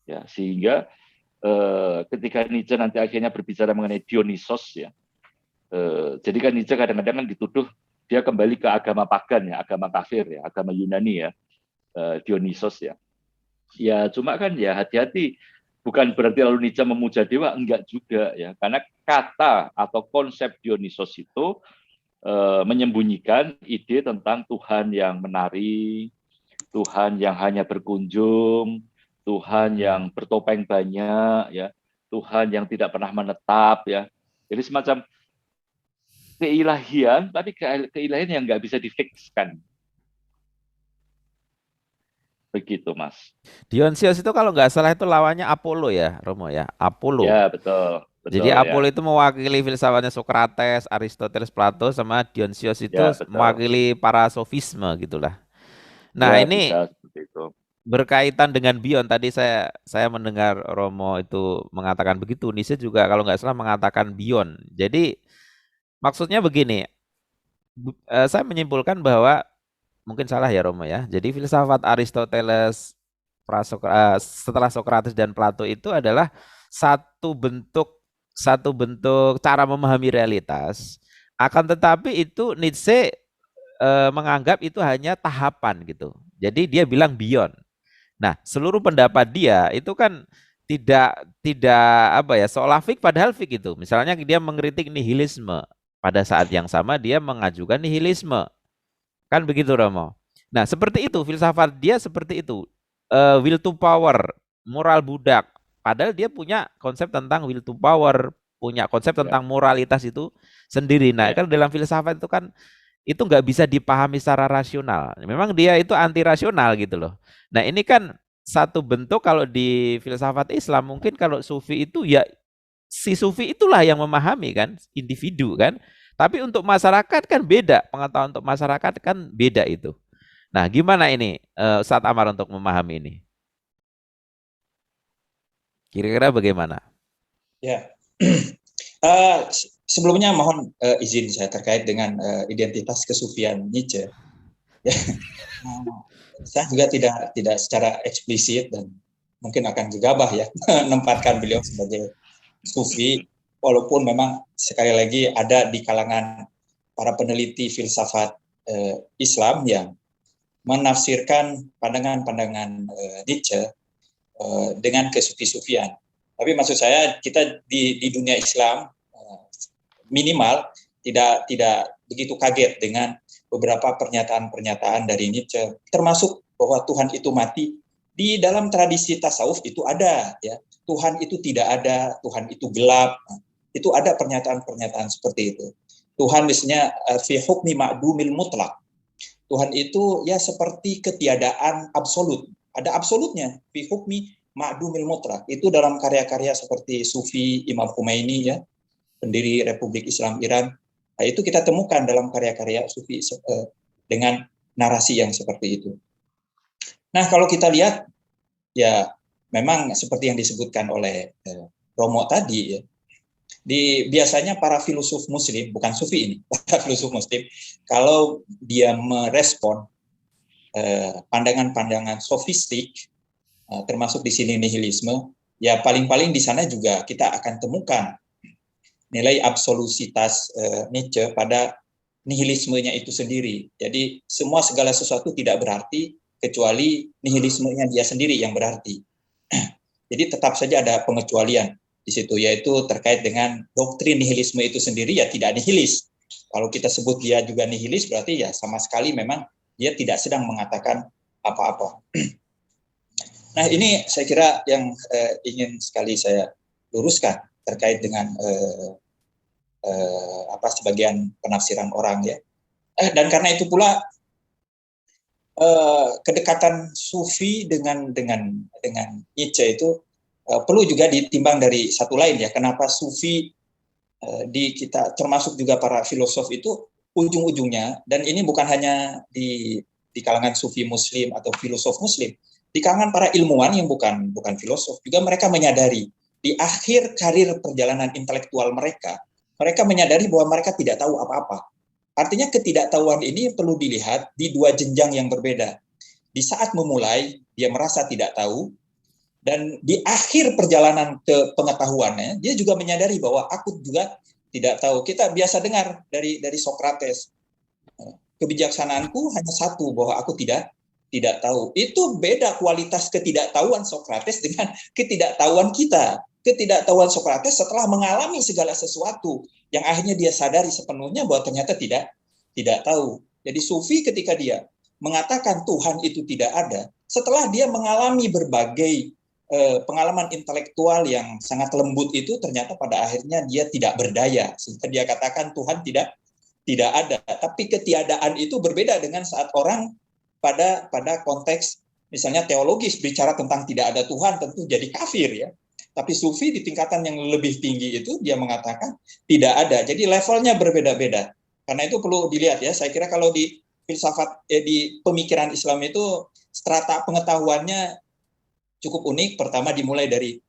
[SPEAKER 2] Ya, sehingga ketika Nietzsche nanti akhirnya berbicara mengenai Dionysos ya, jadi kan Nietzsche kadang-kadang kan dituduh dia kembali ke agama pagan ya, agama kafir ya, agama Yunani ya, Dionysos ya. Ya cuma kan ya hati-hati, bukan berarti lalu Nietzsche memuja dewa, enggak juga ya, karena kata atau konsep Dionysos itu menyembunyikan ide tentang Tuhan yang menari, Tuhan yang hanya berkunjung, Tuhan yang bertopeng banyak, ya, Tuhan yang tidak pernah menetap, ya. Jadi semacam keilahian, tapi keilahian yang nggak bisa difikskan. Begitu, Mas.
[SPEAKER 1] Dionysius itu kalau nggak salah itu lawannya Apollo ya, Romo ya, Apollo.
[SPEAKER 2] Ya, betul.
[SPEAKER 1] Jadi Apollo itu mewakili filsafatnya Socrates, Aristoteles, Plato, sama Dionysius itu mewakili para sofisme gitulah. Nah
[SPEAKER 2] ya,
[SPEAKER 1] ini
[SPEAKER 2] bisa seperti itu.
[SPEAKER 1] Berkaitan dengan Bion, tadi saya mendengar Romo itu mengatakan begitu, Nietzsche juga kalau nggak salah mengatakan Bion. Jadi maksudnya begini, saya menyimpulkan bahwa mungkin salah ya Romo ya. Jadi filsafat Aristoteles setelah Socrates dan Plato itu adalah satu bentuk cara memahami realitas. Akan tetapi itu Nietzsche menganggap itu hanya tahapan gitu. Jadi dia bilang Bion. Nah, seluruh pendapat dia itu kan tidak seolah fik padahal fik itu. Misalnya dia mengkritik nihilisme, pada saat yang sama dia mengajukan nihilisme. Kan begitu Romo. Nah, seperti itu filsafat dia seperti itu. Will to power, moral budak. Padahal dia punya konsep tentang will to power, punya konsep tentang moralitas itu sendiri. Nah, kan dalam filsafat itu kan itu nggak bisa dipahami secara rasional. Memang dia itu anti rasional gitu loh. Nah ini kan satu bentuk kalau di filsafat Islam mungkin kalau sufi itu ya si sufi itulah yang memahami kan, individu kan. Tapi untuk masyarakat kan beda, pengetahuan untuk masyarakat kan beda itu. Nah gimana ini Ustadz Amar untuk memahami ini? Kira-kira bagaimana?
[SPEAKER 3] Ya. Sebelumnya mohon izin saya terkait dengan identitas kesufian Nietzsche. Ya. Saya juga tidak secara eksplisit dan mungkin akan gegabah ya menempatkan beliau sebagai sufi, walaupun memang sekali lagi ada di kalangan para peneliti filsafat Islam yang menafsirkan pandangan-pandangan Nietzsche dengan kesufi-sufian. Tapi maksud saya kita di dunia Islam minimal tidak begitu kaget dengan beberapa pernyataan-pernyataan dari Nietzsche, termasuk bahwa Tuhan itu mati. Di dalam tradisi tasawuf itu ada, ya, Tuhan itu tidak ada, Tuhan itu gelap. Itu ada pernyataan-pernyataan seperti itu. Tuhan misalnya fi hukmi ma'dumil mutlak. Tuhan itu ya seperti ketiadaan absolut. Ada absolutnya fi hukmi ma'dumil mutlak. Itu dalam karya-karya seperti Sufi Imam Khomeini, ya, pendiri Republik Islam Iran. Nah, itu kita temukan dalam karya-karya Sufi dengan narasi yang seperti itu. Nah, kalau kita lihat, ya memang seperti yang disebutkan oleh Romo tadi, ya, biasanya para filosof Muslim, bukan Sufi ini, para filosof Muslim, kalau dia merespon pandangan-pandangan sofistik, termasuk di sini nihilisme, ya paling-paling di sana juga kita akan temukan nilai absolusitas Nietzsche pada nihilismenya itu sendiri. Jadi semua segala sesuatu tidak berarti kecuali nihilismenya dia sendiri yang berarti. Jadi tetap saja ada pengecualian di situ, yaitu terkait dengan doktrin nihilisme itu sendiri, ya tidak nihilis. Kalau kita sebut dia juga nihilis, berarti ya sama sekali memang dia tidak sedang mengatakan apa-apa. Nah, ini saya kira yang ingin sekali saya luruskan terkait dengan sebagian penafsiran orang, ya. Dan karena itu pula kedekatan Sufi dengan Nietzsche itu perlu juga ditimbang dari satu lain, ya. Kenapa Sufi di kita, termasuk juga para filosof itu ujung-ujungnya, dan ini bukan hanya di kalangan Sufi Muslim atau filosof Muslim, di kalangan para ilmuwan yang bukan filosof juga mereka menyadari di akhir karir perjalanan intelektual mereka menyadari bahwa mereka tidak tahu apa-apa. Artinya ketidaktahuan ini perlu dilihat di dua jenjang yang berbeda. Di saat memulai, dia merasa tidak tahu, dan di akhir perjalanan ke pengetahuannya, dia juga menyadari bahwa aku juga tidak tahu. Kita biasa dengar dari Socrates, kebijaksanaanku hanya satu, bahwa aku tidak tahu. Itu beda kualitas ketidaktahuan Socrates dengan ketidaktahuan kita. Ketidaktahuan Socrates setelah mengalami segala sesuatu yang akhirnya dia sadari sepenuhnya bahwa ternyata tidak tahu. Jadi Sufi ketika dia mengatakan Tuhan itu tidak ada, setelah dia mengalami berbagai pengalaman intelektual yang sangat lembut itu, ternyata pada akhirnya dia tidak berdaya, sehingga dia katakan Tuhan tidak ada. Tapi ketiadaan itu berbeda dengan saat orang pada konteks misalnya teologis bicara tentang tidak ada Tuhan, tentu jadi kafir, ya. Tapi Sufi di tingkatan yang lebih tinggi itu dia mengatakan tidak ada. Jadi levelnya berbeda-beda. Karena itu perlu dilihat, ya. Saya kira kalau di filsafat di pemikiran Islam itu strata pengetahuannya cukup unik. Pertama dimulai dari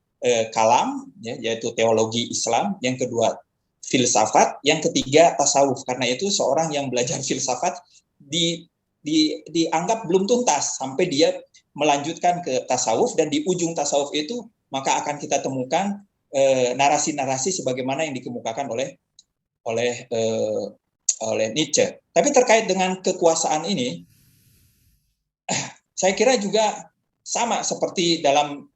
[SPEAKER 3] kalam, ya, yaitu teologi Islam. Yang kedua filsafat, yang ketiga tasawuf. Karena itu seorang yang belajar filsafat dianggap belum tuntas sampai dia melanjutkan ke tasawuf, dan di ujung tasawuf itu maka akan kita temukan narasi-narasi sebagaimana yang dikemukakan oleh Nietzsche. Tapi terkait dengan kekuasaan ini, saya kira juga sama seperti dalam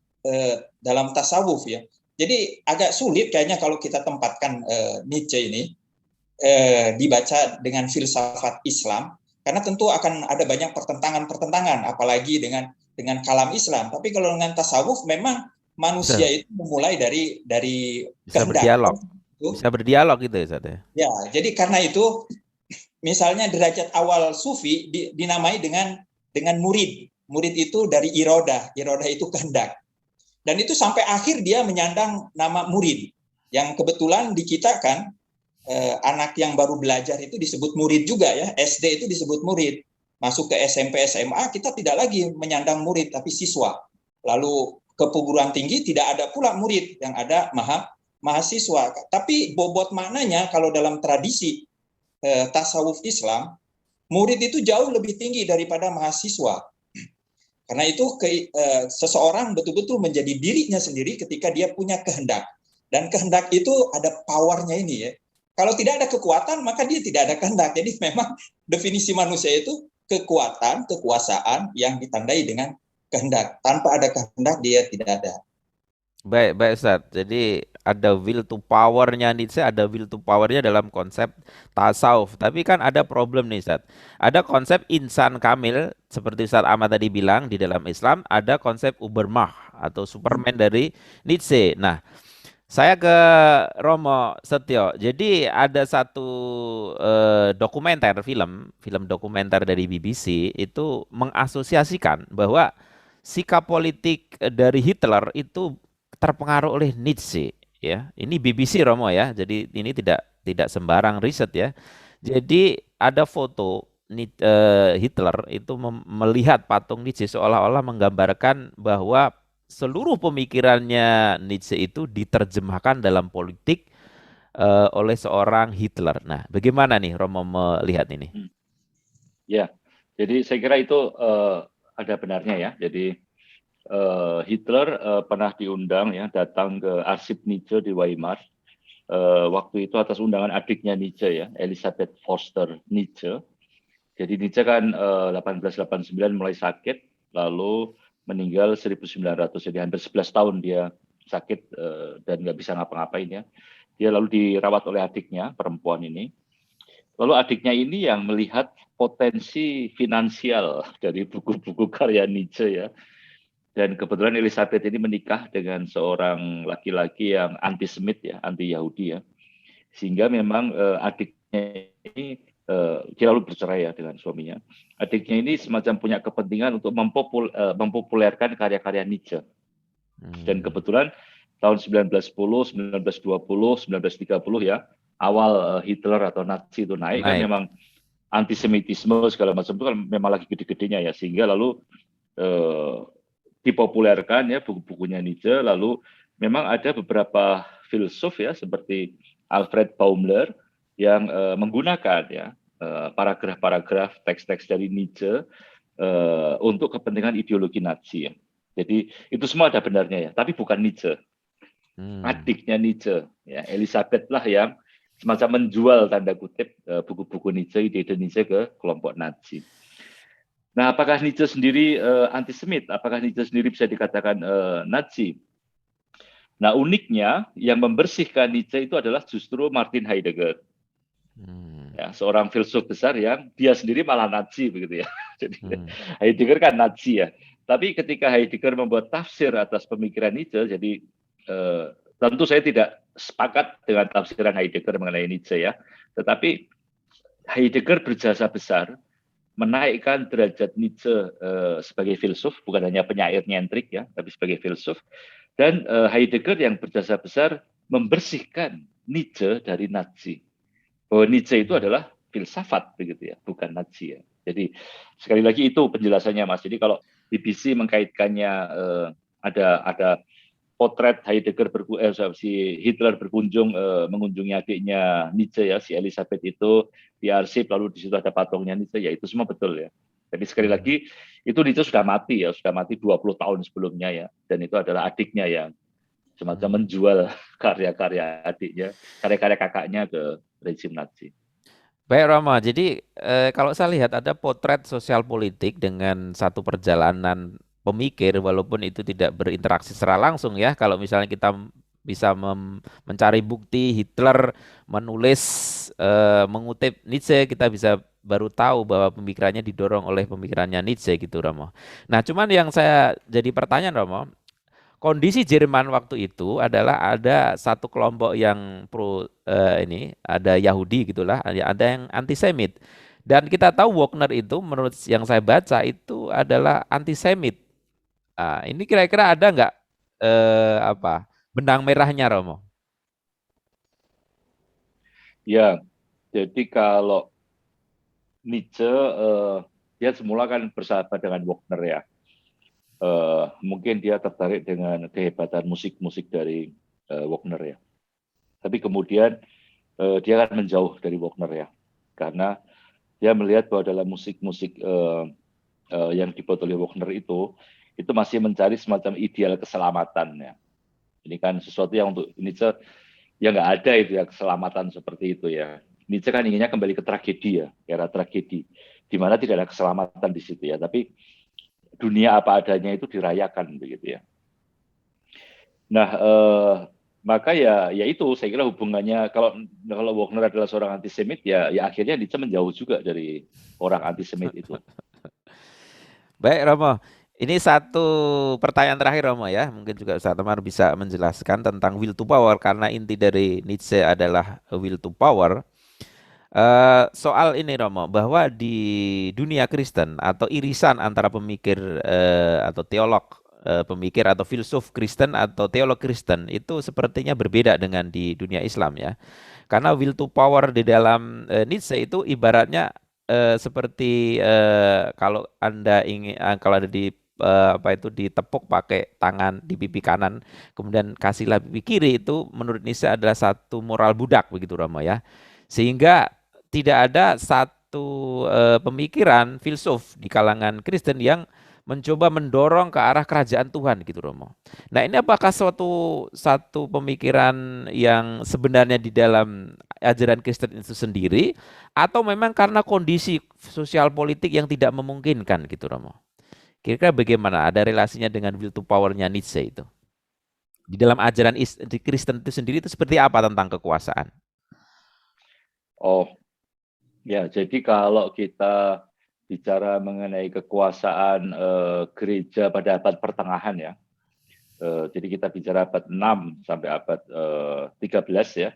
[SPEAKER 3] tasawuf, ya. Jadi agak sulit kayaknya kalau kita tempatkan Nietzsche ini dibaca dengan filsafat Islam, karena tentu akan ada banyak pertentangan, apalagi dengan kalam Islam. Tapi kalau dengan tasawuf memang manusia itu memulai dari
[SPEAKER 1] bisa
[SPEAKER 3] kehendak.
[SPEAKER 1] berdialog gitu, ya.
[SPEAKER 3] Ya, jadi karena itu misalnya derajat awal Sufi dinamai dengan murid. Murid itu dari irodah itu kehendak. Dan itu sampai akhir dia menyandang nama murid. Yang kebetulan di kita kan anak yang baru belajar itu disebut murid juga, ya. SD itu disebut murid. Masuk ke SMP, SMA kita tidak lagi menyandang murid tapi siswa. Lalu ke perguruan tinggi tidak ada pula murid, yang ada mahasiswa. Tapi bobot maknanya kalau dalam tradisi tasawuf Islam, murid itu jauh lebih tinggi daripada mahasiswa. Karena itu seseorang betul-betul menjadi dirinya sendiri ketika dia punya kehendak. Dan kehendak itu ada powernya ini, ya. Kalau tidak ada kekuatan, maka dia tidak ada kehendak. Jadi memang definisi manusia itu kekuatan, kekuasaan yang ditandai dengan kehendak. Tanpa ada kehendak dia tidak ada.
[SPEAKER 1] Baik, baik Ustaz. Jadi ada will to power-nya Nietzsche, ada will to power-nya dalam konsep tasawuf. Tapi kan ada problem nih Ustaz. Ada konsep insan kamil seperti Ustaz Ahmad tadi bilang di dalam Islam, ada konsep Ubermach atau Superman dari Nietzsche. Nah, saya ke Romo Setio. Jadi ada satu dokumenter film dokumenter dari BBC itu mengasosiasikan bahwa sikap politik dari Hitler itu terpengaruh oleh Nietzsche ya. Ini BBC Romo ya. Jadi ini tidak sembarang riset ya. Jadi ada foto Hitler itu melihat patung Nietzsche seolah-olah menggambarkan bahwa seluruh pemikirannya Nietzsche itu diterjemahkan dalam politik oleh seorang Hitler. Nah, bagaimana nih Romo melihat ini?
[SPEAKER 2] Hmm. Ya, jadi saya kira itu ada benarnya ya. Jadi Hitler pernah diundang ya datang ke arsip Nietzsche di Weimar. Waktu itu atas undangan adiknya Nietzsche ya, Elisabeth Foster Nietzsche. Jadi Nietzsche kan 1889 mulai sakit, lalu meninggal 1900, jadi hampir 11 tahun dia sakit dan nggak bisa ngapa-ngapain ya. Dia lalu dirawat oleh adiknya, perempuan ini. Lalu adiknya ini yang melihat potensi finansial dari buku-buku karya Nietzsche ya. Dan kebetulan Elizabeth ini menikah dengan seorang laki-laki yang anti-Semit ya, anti-Yahudi ya. Sehingga memang adiknya ini dia lalu bercerai ya dengan suaminya. Adiknya ini semacam punya kepentingan untuk mempopulerkan karya-karya Nietzsche. Dan kebetulan tahun 1910, 1920, 1930 ya, awal Hitler atau Nazi itu naik kan
[SPEAKER 1] Baik.
[SPEAKER 2] memang antisemitisme segala macam itu kan memang lagi gede-gedenya ya, sehingga lalu dipopulerkan ya buku-bukunya Nietzsche. Lalu memang ada beberapa filsuf ya seperti Alfred Baumler yang menggunakan ya paragraf-paragraf teks-teks dari Nietzsche untuk kepentingan ideologi Nazi ya. Jadi itu semua ada benarnya ya, tapi bukan Nietzsche. Adiknya Nietzsche ya, Elizabeth lah yang semacam menjual tanda kutip buku-buku Nietzsche, ide-ide Nietzsche ke kelompok Nazi. Nah, apakah Nietzsche sendiri antisemit? Apakah Nietzsche sendiri bisa dikatakan Nazi? Nah, uniknya yang membersihkan Nietzsche itu adalah justru Martin Heidegger. Ya, seorang filsuf besar yang dia sendiri malah Nazi begitu ya. Jadi Heidegger kan Nazi ya. Tapi ketika Heidegger membuat tafsir atas pemikiran Nietzsche, jadi tentu saya tidak sepakat dengan tafsiran Heidegger mengenai Nietzsche ya. Tetapi Heidegger berjasa besar menaikkan derajat Nietzsche sebagai filsuf, bukan hanya penyair nyentrik ya, tapi sebagai filsuf. Dan Heidegger yang berjasa besar membersihkan Nietzsche dari Nazi. Bahwa Nietzsche itu adalah filsafat begitu ya, bukan Nazi ya. Jadi sekali lagi itu penjelasannya Mas. Jadi kalau BBC mengkaitkannya ada potret Heidegger si Hitler berkunjung mengunjungi adiknya Nietzsche ya, si Elizabeth itu diarsip, lalu di situ ada patungnya Nietzsche, ya itu semua betul ya. Tapi sekali lagi itu Nietzsche sudah mati ya, sudah mati 20 tahun sebelumnya ya, dan itu adalah adiknya yang semacam menjual karya-karya adiknya, karya-karya kakaknya ke rezim Nazi.
[SPEAKER 1] Baik Rama, jadi kalau saya lihat ada potret sosial politik dengan satu perjalanan pemikir walaupun itu tidak berinteraksi secara langsung ya. Kalau misalnya kita bisa mencari bukti Hitler menulis mengutip Nietzsche, kita bisa baru tahu bahwa pemikirannya didorong oleh pemikirannya Nietzsche gitu Rama. Nah, cuman yang saya jadi pertanyaan Rama, kondisi Jerman waktu itu adalah ada satu kelompok yang pro ini ada Yahudi gitulah, ada yang antisemit. Dan kita tahu Wagner itu menurut yang saya baca itu adalah antisemit. Nah, ini kira-kira ada nggak apa benang merahnya Romo?
[SPEAKER 2] Ya, jadi kalau Nietzsche dia semula kan bersahabat dengan Wagner ya. Mungkin dia tertarik dengan kehebatan musik-musik dari Wagner ya. Tapi kemudian dia akan menjauh dari Wagner ya, karena dia melihat bahwa dalam musik-musik yang dibuat oleh Wagner itu masih mencari semacam ideal keselamatan ya. Ini kan sesuatu yang untuk Nietzsche ya nggak ada itu ya, keselamatan seperti itu ya. Nietzsche kan inginnya kembali ke tragedi ya, era tragedi, di mana tidak ada keselamatan di situ ya, tapi dunia apa adanya itu dirayakan begitu ya. Nah, maka ya itu saya kira hubungannya kalau Wagner adalah seorang antisemit ya akhirnya Nietzsche menjauh juga dari orang antisemit itu.
[SPEAKER 1] Baik Romo, ini satu pertanyaan terakhir Romo ya. Mungkin juga Ustaz Tamar bisa menjelaskan tentang will to power karena inti dari Nietzsche adalah will to power. Soal ini Romo, bahwa di dunia Kristen atau irisan antara pemikir atau teolog pemikir atau filsuf Kristen atau teolog Kristen itu sepertinya berbeda dengan di dunia Islam ya. Karena will to power di dalam Nietzsche itu ibaratnya seperti kalau Anda ingin kalau ada di apa itu ditepuk pakai tangan di pipi kanan, kemudian kasihlah pipi kiri, itu menurut Nietzsche adalah satu moral budak begitu Romo ya. Sehingga tidak ada satu pemikiran filsuf di kalangan Kristen yang mencoba mendorong ke arah kerajaan Tuhan gitu Romo. Nah, ini apakah satu pemikiran yang sebenarnya di dalam ajaran Kristen itu sendiri atau memang karena kondisi sosial politik yang tidak memungkinkan gitu Romo? Kira-kira bagaimana ada relasinya dengan will to power-nya Nietzsche itu? Di dalam ajaran di Kristen itu sendiri itu seperti apa tentang kekuasaan?
[SPEAKER 2] Oh, ya, jadi kalau kita bicara mengenai kekuasaan gereja pada abad pertengahan ya, jadi kita bicara abad 6 sampai abad 13 ya,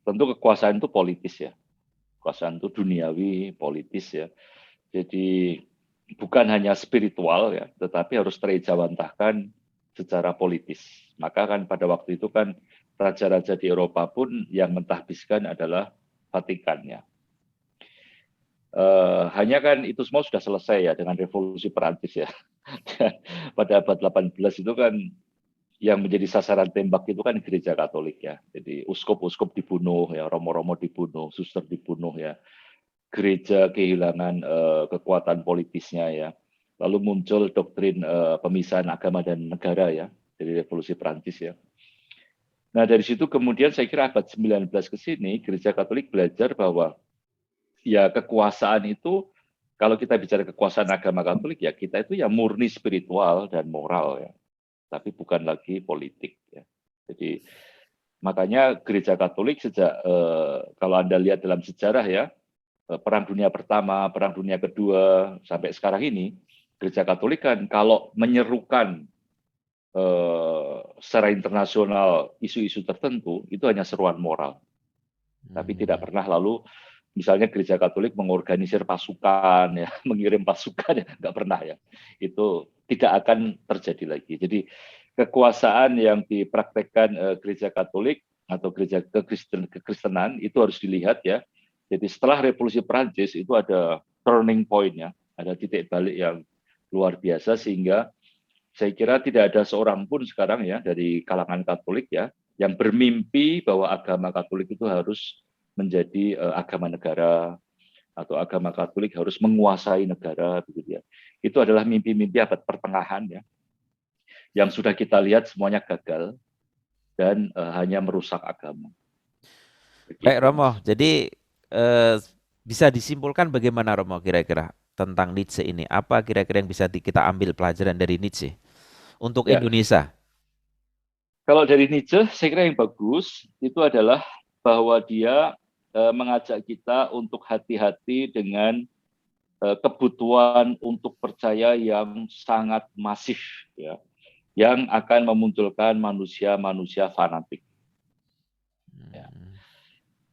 [SPEAKER 2] tentu kekuasaan itu politis ya, kekuasaan itu duniawi, politis ya. Jadi bukan hanya spiritual ya, tetapi harus terejawantahkan secara politis. Maka kan pada waktu itu kan raja-raja di Eropa pun yang mentahbiskan adalah Vatikan ya. Hanya kan itu semua sudah selesai ya dengan revolusi Perancis ya. Pada abad 18 itu kan yang menjadi sasaran tembak itu kan gereja Katolik ya. Jadi uskup-uskup dibunuh ya, romo-romo dibunuh, suster dibunuh ya. Gereja kehilangan kekuatan politisnya ya. Lalu muncul doktrin pemisahan agama dan negara ya dari revolusi Perancis ya. Nah, dari situ kemudian saya kira abad 19 ke sini gereja Katolik belajar bahwa ya kekuasaan itu, kalau kita bicara kekuasaan agama Katolik ya kita itu ya murni spiritual dan moral ya, tapi bukan lagi politik ya. Jadi makanya gereja Katolik sejak kalau Anda lihat dalam sejarah ya, Perang Dunia Pertama, Perang Dunia Kedua sampai sekarang ini, gereja Katolik kan kalau menyerukan secara internasional isu-isu tertentu itu hanya seruan moral, tapi tidak pernah lalu misalnya gereja Katolik mengorganisir pasukan ya, mengirim pasukan ya, nggak pernah ya. Itu tidak akan terjadi lagi. Jadi kekuasaan yang dipraktekkan gereja Katolik atau gereja kekristenan itu harus dilihat ya. Jadi setelah revolusi Perancis itu ada turning point ya, ada titik balik yang luar biasa sehingga saya kira tidak ada seorang pun sekarang ya dari kalangan Katolik ya yang bermimpi bahwa agama Katolik itu harus menjadi agama negara atau agama Katolik harus menguasai negara begitu ya. Itu adalah mimpi-mimpi abad pertengahan ya. Yang sudah kita lihat semuanya gagal dan hanya merusak agama. Begitu.
[SPEAKER 1] Baik Romo, jadi bisa disimpulkan bagaimana Romo kira-kira tentang Nietzsche ini? Apa kira-kira yang bisa kita ambil pelajaran dari Nietzsche untuk
[SPEAKER 2] Ya.
[SPEAKER 1] Indonesia?
[SPEAKER 2] Kalau dari Nietzsche, saya kira yang bagus itu adalah bahwa dia mengajak kita untuk hati-hati dengan kebutuhan untuk percaya yang sangat masif, ya, yang akan memunculkan manusia-manusia fanatik. Ya.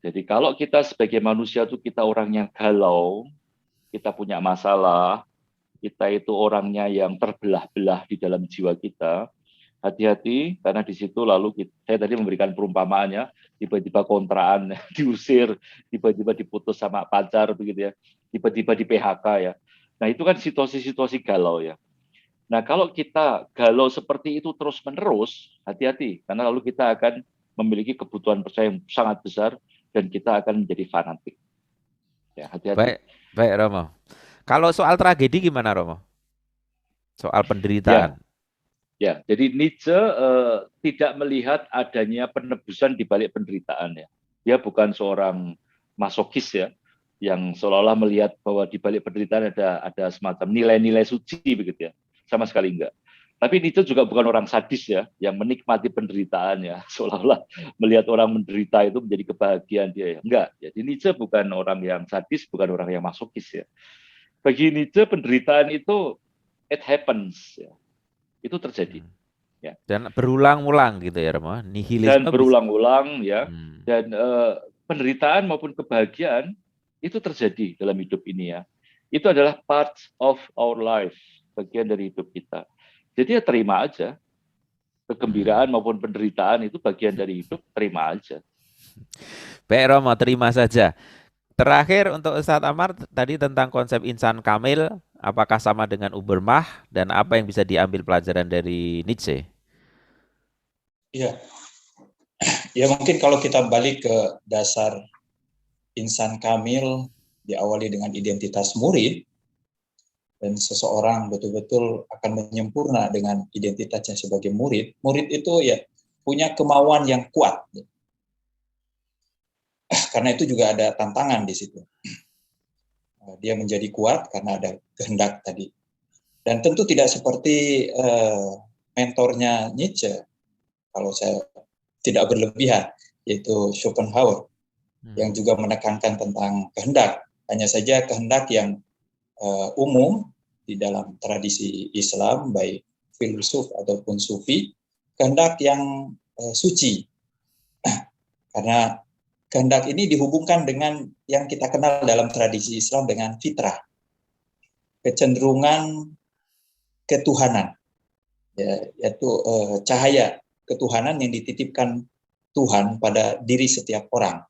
[SPEAKER 2] Jadi kalau kita sebagai manusia itu kita orangnya galau, kita punya masalah, kita itu orangnya yang terbelah-belah di dalam jiwa kita, hati-hati karena di situ lalu saya tadi memberikan perumpamaannya, tiba-tiba kontraan diusir, tiba-tiba diputus sama pacar begitu ya, tiba-tiba di PHK ya. Nah itu kan situasi-situasi galau ya. Nah kalau kita galau seperti itu terus-menerus, hati-hati karena lalu kita akan memiliki kebutuhan percaya yang sangat besar dan kita akan menjadi fanatik. Ya hati-hati.
[SPEAKER 1] Baik Romo. Kalau soal tragedi gimana Romo? Soal penderitaan.
[SPEAKER 2] Ya, jadi Nietzsche tidak melihat adanya penebusan di balik penderitaan ya. Dia bukan seorang masokis ya, yang seolah-olah melihat bahwa di balik penderitaan ada semacam nilai-nilai suci begitu ya. Sama sekali enggak. Tapi Nietzsche juga bukan orang sadis ya, yang menikmati penderitaan ya, seolah-olah melihat orang menderita itu menjadi kebahagiaan dia ya. Enggak, jadi Nietzsche bukan orang yang sadis, bukan orang yang masokis ya. Bagi Nietzsche penderitaan itu it happens ya, itu terjadi ya.
[SPEAKER 1] Dan berulang-ulang gitu ya, Romo.
[SPEAKER 2] Dan
[SPEAKER 1] Nihilisme bisa.
[SPEAKER 2] berulang-ulang ya,
[SPEAKER 1] Hmm.
[SPEAKER 2] dan penderitaan maupun kebahagiaan itu terjadi dalam hidup ini ya. Itu adalah part of our life, bagian dari hidup kita. Jadi ya terima aja, kegembiraan maupun penderitaan itu bagian dari hidup, terima aja.
[SPEAKER 1] Baik Romo, terima saja. Terakhir untuk Ustadz Amar tadi tentang konsep insan kamil, apakah sama dengan Ubermah dan apa yang bisa diambil pelajaran dari Nietzsche?
[SPEAKER 3] Iya, ya mungkin kalau kita balik ke dasar insan kamil diawali dengan identitas murid, dan seseorang betul-betul akan menyempurna dengan identitasnya sebagai murid. Murid itu ya punya kemauan yang kuat. Karena itu juga ada tantangan di situ. Dia menjadi kuat karena ada kehendak tadi. Dan tentu tidak seperti mentornya Nietzsche, kalau saya tidak berlebihan, yaitu Schopenhauer, yang juga menekankan tentang kehendak. Hanya saja kehendak yang umum di dalam tradisi Islam, baik filsuf ataupun sufi, kehendak yang suci. Karena kehendak ini dihubungkan dengan yang kita kenal dalam tradisi Islam dengan fitrah, kecenderungan ketuhanan, ya, yaitu cahaya ketuhanan yang dititipkan Tuhan pada diri setiap orang.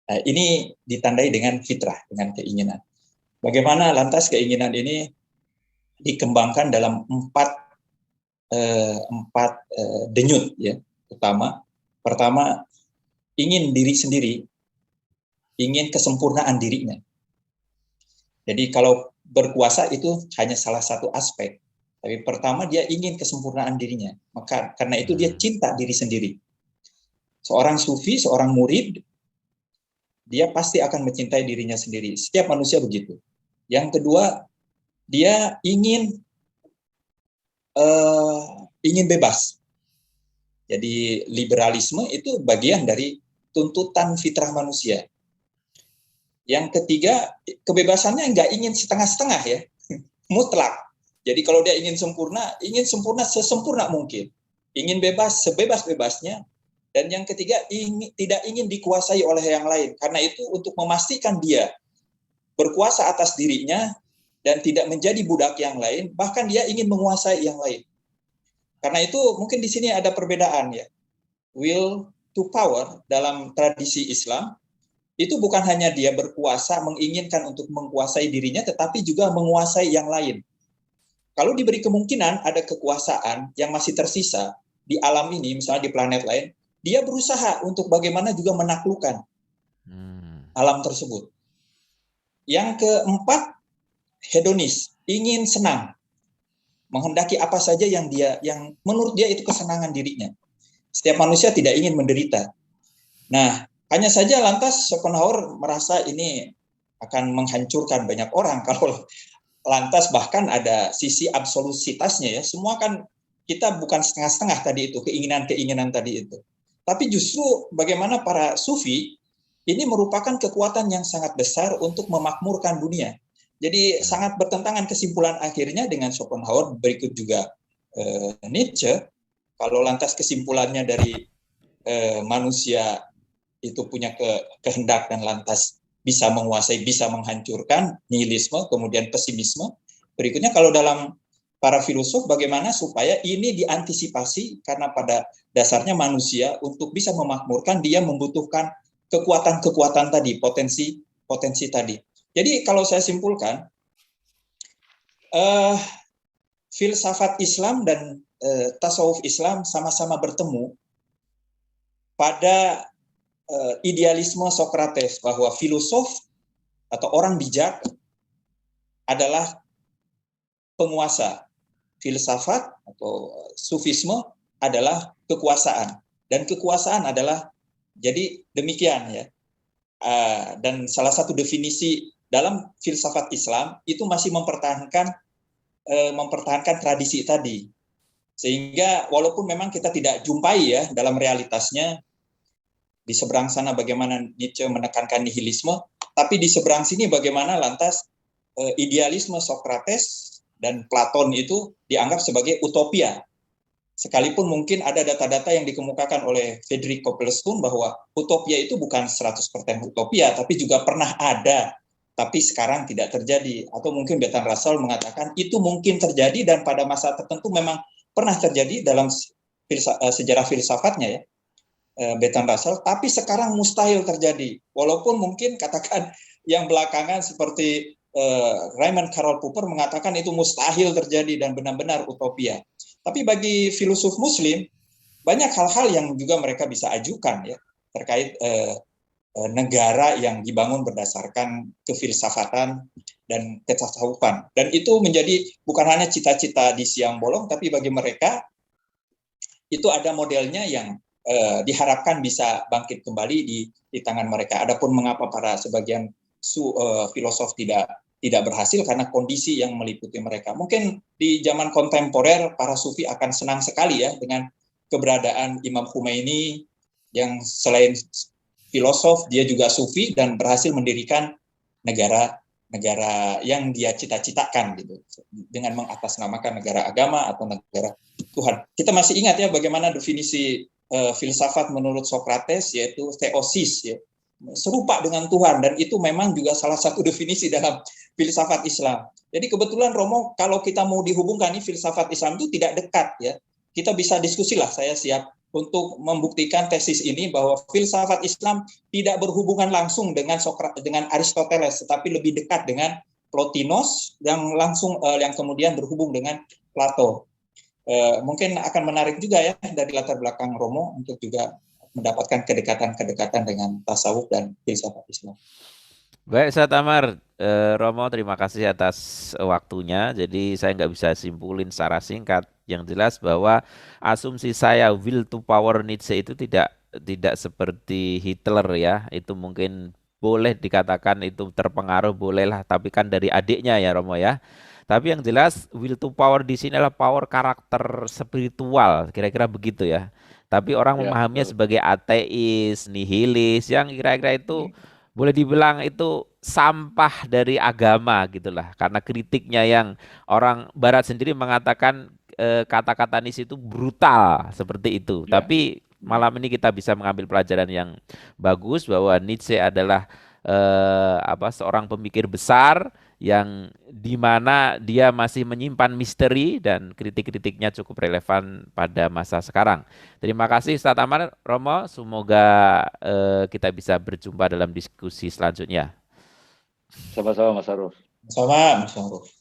[SPEAKER 3] Nah, ini ditandai dengan fitrah, dengan keinginan. Bagaimana lantas keinginan ini dikembangkan dalam empat denyut ya. Pertama ingin diri sendiri, ingin kesempurnaan dirinya. Jadi kalau berkuasa itu hanya salah satu aspek. Tapi pertama dia ingin kesempurnaan dirinya. Maka karena itu dia cinta diri sendiri. Seorang sufi, seorang murid, dia pasti akan mencintai dirinya sendiri. Setiap manusia begitu. Yang kedua, dia ingin bebas. Jadi liberalisme itu bagian dari tuntutan fitrah manusia. Yang ketiga, kebebasannya nggak ingin setengah-setengah ya, mutlak. Jadi kalau dia ingin sempurna sesempurna mungkin. Ingin bebas sebebas-bebasnya. Dan yang ketiga, tidak ingin dikuasai oleh yang lain. Karena itu untuk memastikan dia berkuasa atas dirinya dan tidak menjadi budak yang lain, bahkan dia ingin menguasai yang lain. Karena itu mungkin di sini ada perbedaan ya. Will to power dalam tradisi Islam itu bukan hanya dia berkuasa, menginginkan untuk menguasai dirinya, tetapi juga menguasai yang lain. Kalau diberi kemungkinan ada kekuasaan yang masih tersisa di alam ini, misalnya di planet lain, dia berusaha untuk bagaimana juga menaklukkan alam tersebut. Yang keempat, hedonis, ingin senang, menghendaki apa saja yang menurut dia itu kesenangan dirinya. Setiap manusia tidak ingin menderita. Nah, hanya saja lantas Schopenhauer merasa ini akan menghancurkan banyak orang kalau lantas bahkan ada sisi absolusitasnya ya. Semua kan kita bukan setengah-setengah tadi itu, keinginan-keinginan tadi itu. Tapi justru bagaimana para sufi ini merupakan kekuatan yang sangat besar untuk memakmurkan dunia. Jadi sangat bertentangan kesimpulan akhirnya dengan Schopenhauer, berikut juga Nietzsche. Kalau lantas kesimpulannya dari manusia itu punya kehendak dan lantas bisa menguasai, bisa menghancurkan, nihilisme, kemudian pesimisme. Berikutnya kalau dalam para filosof bagaimana supaya ini diantisipasi, karena pada dasarnya manusia untuk bisa memakmurkan dia membutuhkan kekuatan-kekuatan tadi, potensi tadi. Jadi kalau saya simpulkan, filsafat Islam dan tasawuf Islam sama-sama bertemu pada idealisme Socrates bahwa filosof atau orang bijak adalah penguasa. Filsafat atau sufisme adalah kekuasaan. Dan kekuasaan adalah, jadi demikian ya. Dan salah satu definisi dalam filsafat Islam itu masih mempertahankan tradisi tadi. Sehingga walaupun memang kita tidak jumpai ya dalam realitasnya, di seberang sana bagaimana Nietzsche menekankan nihilisme, tapi di seberang sini bagaimana lantas idealisme Socrates dan Platon itu dianggap sebagai utopia. Sekalipun mungkin ada data-data yang dikemukakan oleh Federico Plestun bahwa utopia itu bukan 100% utopia, tapi juga pernah ada, tapi sekarang tidak terjadi. Atau mungkin Bertrand Russell mengatakan itu mungkin terjadi dan pada masa tertentu memang pernah terjadi dalam sejarah filsafatnya ya, Bertrand Russell, tapi sekarang mustahil terjadi. Walaupun mungkin katakan yang belakangan seperti Raymond Karol Popper mengatakan itu mustahil terjadi dan benar-benar utopia. Tapi bagi filosof Muslim, banyak hal-hal yang juga mereka bisa ajukan ya terkait negara yang dibangun berdasarkan kefilsafatan dan ketasawufan. Dan itu menjadi bukan hanya cita-cita di siang bolong, tapi bagi mereka itu ada modelnya yang diharapkan bisa bangkit kembali di tangan mereka. Adapun mengapa para sebagian filosof tidak berhasil karena kondisi yang meliputi mereka. Mungkin di zaman kontemporer para sufi akan senang sekali ya dengan keberadaan Imam Khomeini yang selain filosof dia juga sufi dan berhasil mendirikan negara yang dia cita-citakan gitu dengan mengatasnamakan negara agama atau negara Tuhan. Kita masih ingat ya bagaimana definisi filsafat menurut Socrates yaitu theosis ya. Serupa dengan Tuhan dan itu memang juga salah satu definisi dalam filsafat Islam. Jadi kebetulan Romo kalau kita mau dihubungkan nih filsafat Islam itu tidak dekat ya. Kita bisa diskusi lah, saya siap untuk membuktikan tesis ini bahwa filsafat Islam tidak berhubungan langsung dengan Aristoteles tetapi lebih dekat dengan Plotinus yang kemudian berhubung dengan Plato. Mungkin akan menarik juga ya dari latar belakang Romo untuk juga mendapatkan kedekatan-kedekatan dengan tasawuf dan filsafat Islam.
[SPEAKER 1] Baik, Ustaz Amar, Romo terima kasih atas waktunya. Jadi saya nggak bisa simpulin secara singkat. Yang jelas bahwa asumsi saya will to power Nietzsche itu tidak seperti Hitler ya. Itu mungkin boleh dikatakan itu terpengaruh bolehlah, tapi kan dari adiknya ya Romo ya. Tapi yang jelas will to power di sini adalah power karakter spiritual, kira-kira begitu ya. Tapi orang memahaminya sebagai ateis, nihilis, yang kira-kira itu boleh dibilang itu sampah dari agama gitulah. Karena kritiknya yang orang Barat sendiri mengatakan kata-kata Nietzsche itu brutal seperti itu. Tapi malam ini kita bisa mengambil pelajaran yang bagus bahwa Nietzsche adalah seorang pemikir besar yang dimana dia masih menyimpan misteri dan kritik-kritiknya cukup relevan pada masa sekarang. Terima kasih Ustaz Amar, Romo, semoga kita bisa berjumpa dalam diskusi selanjutnya.
[SPEAKER 2] Sama-sama Mas Aruf.
[SPEAKER 3] Sama Mas Aruf.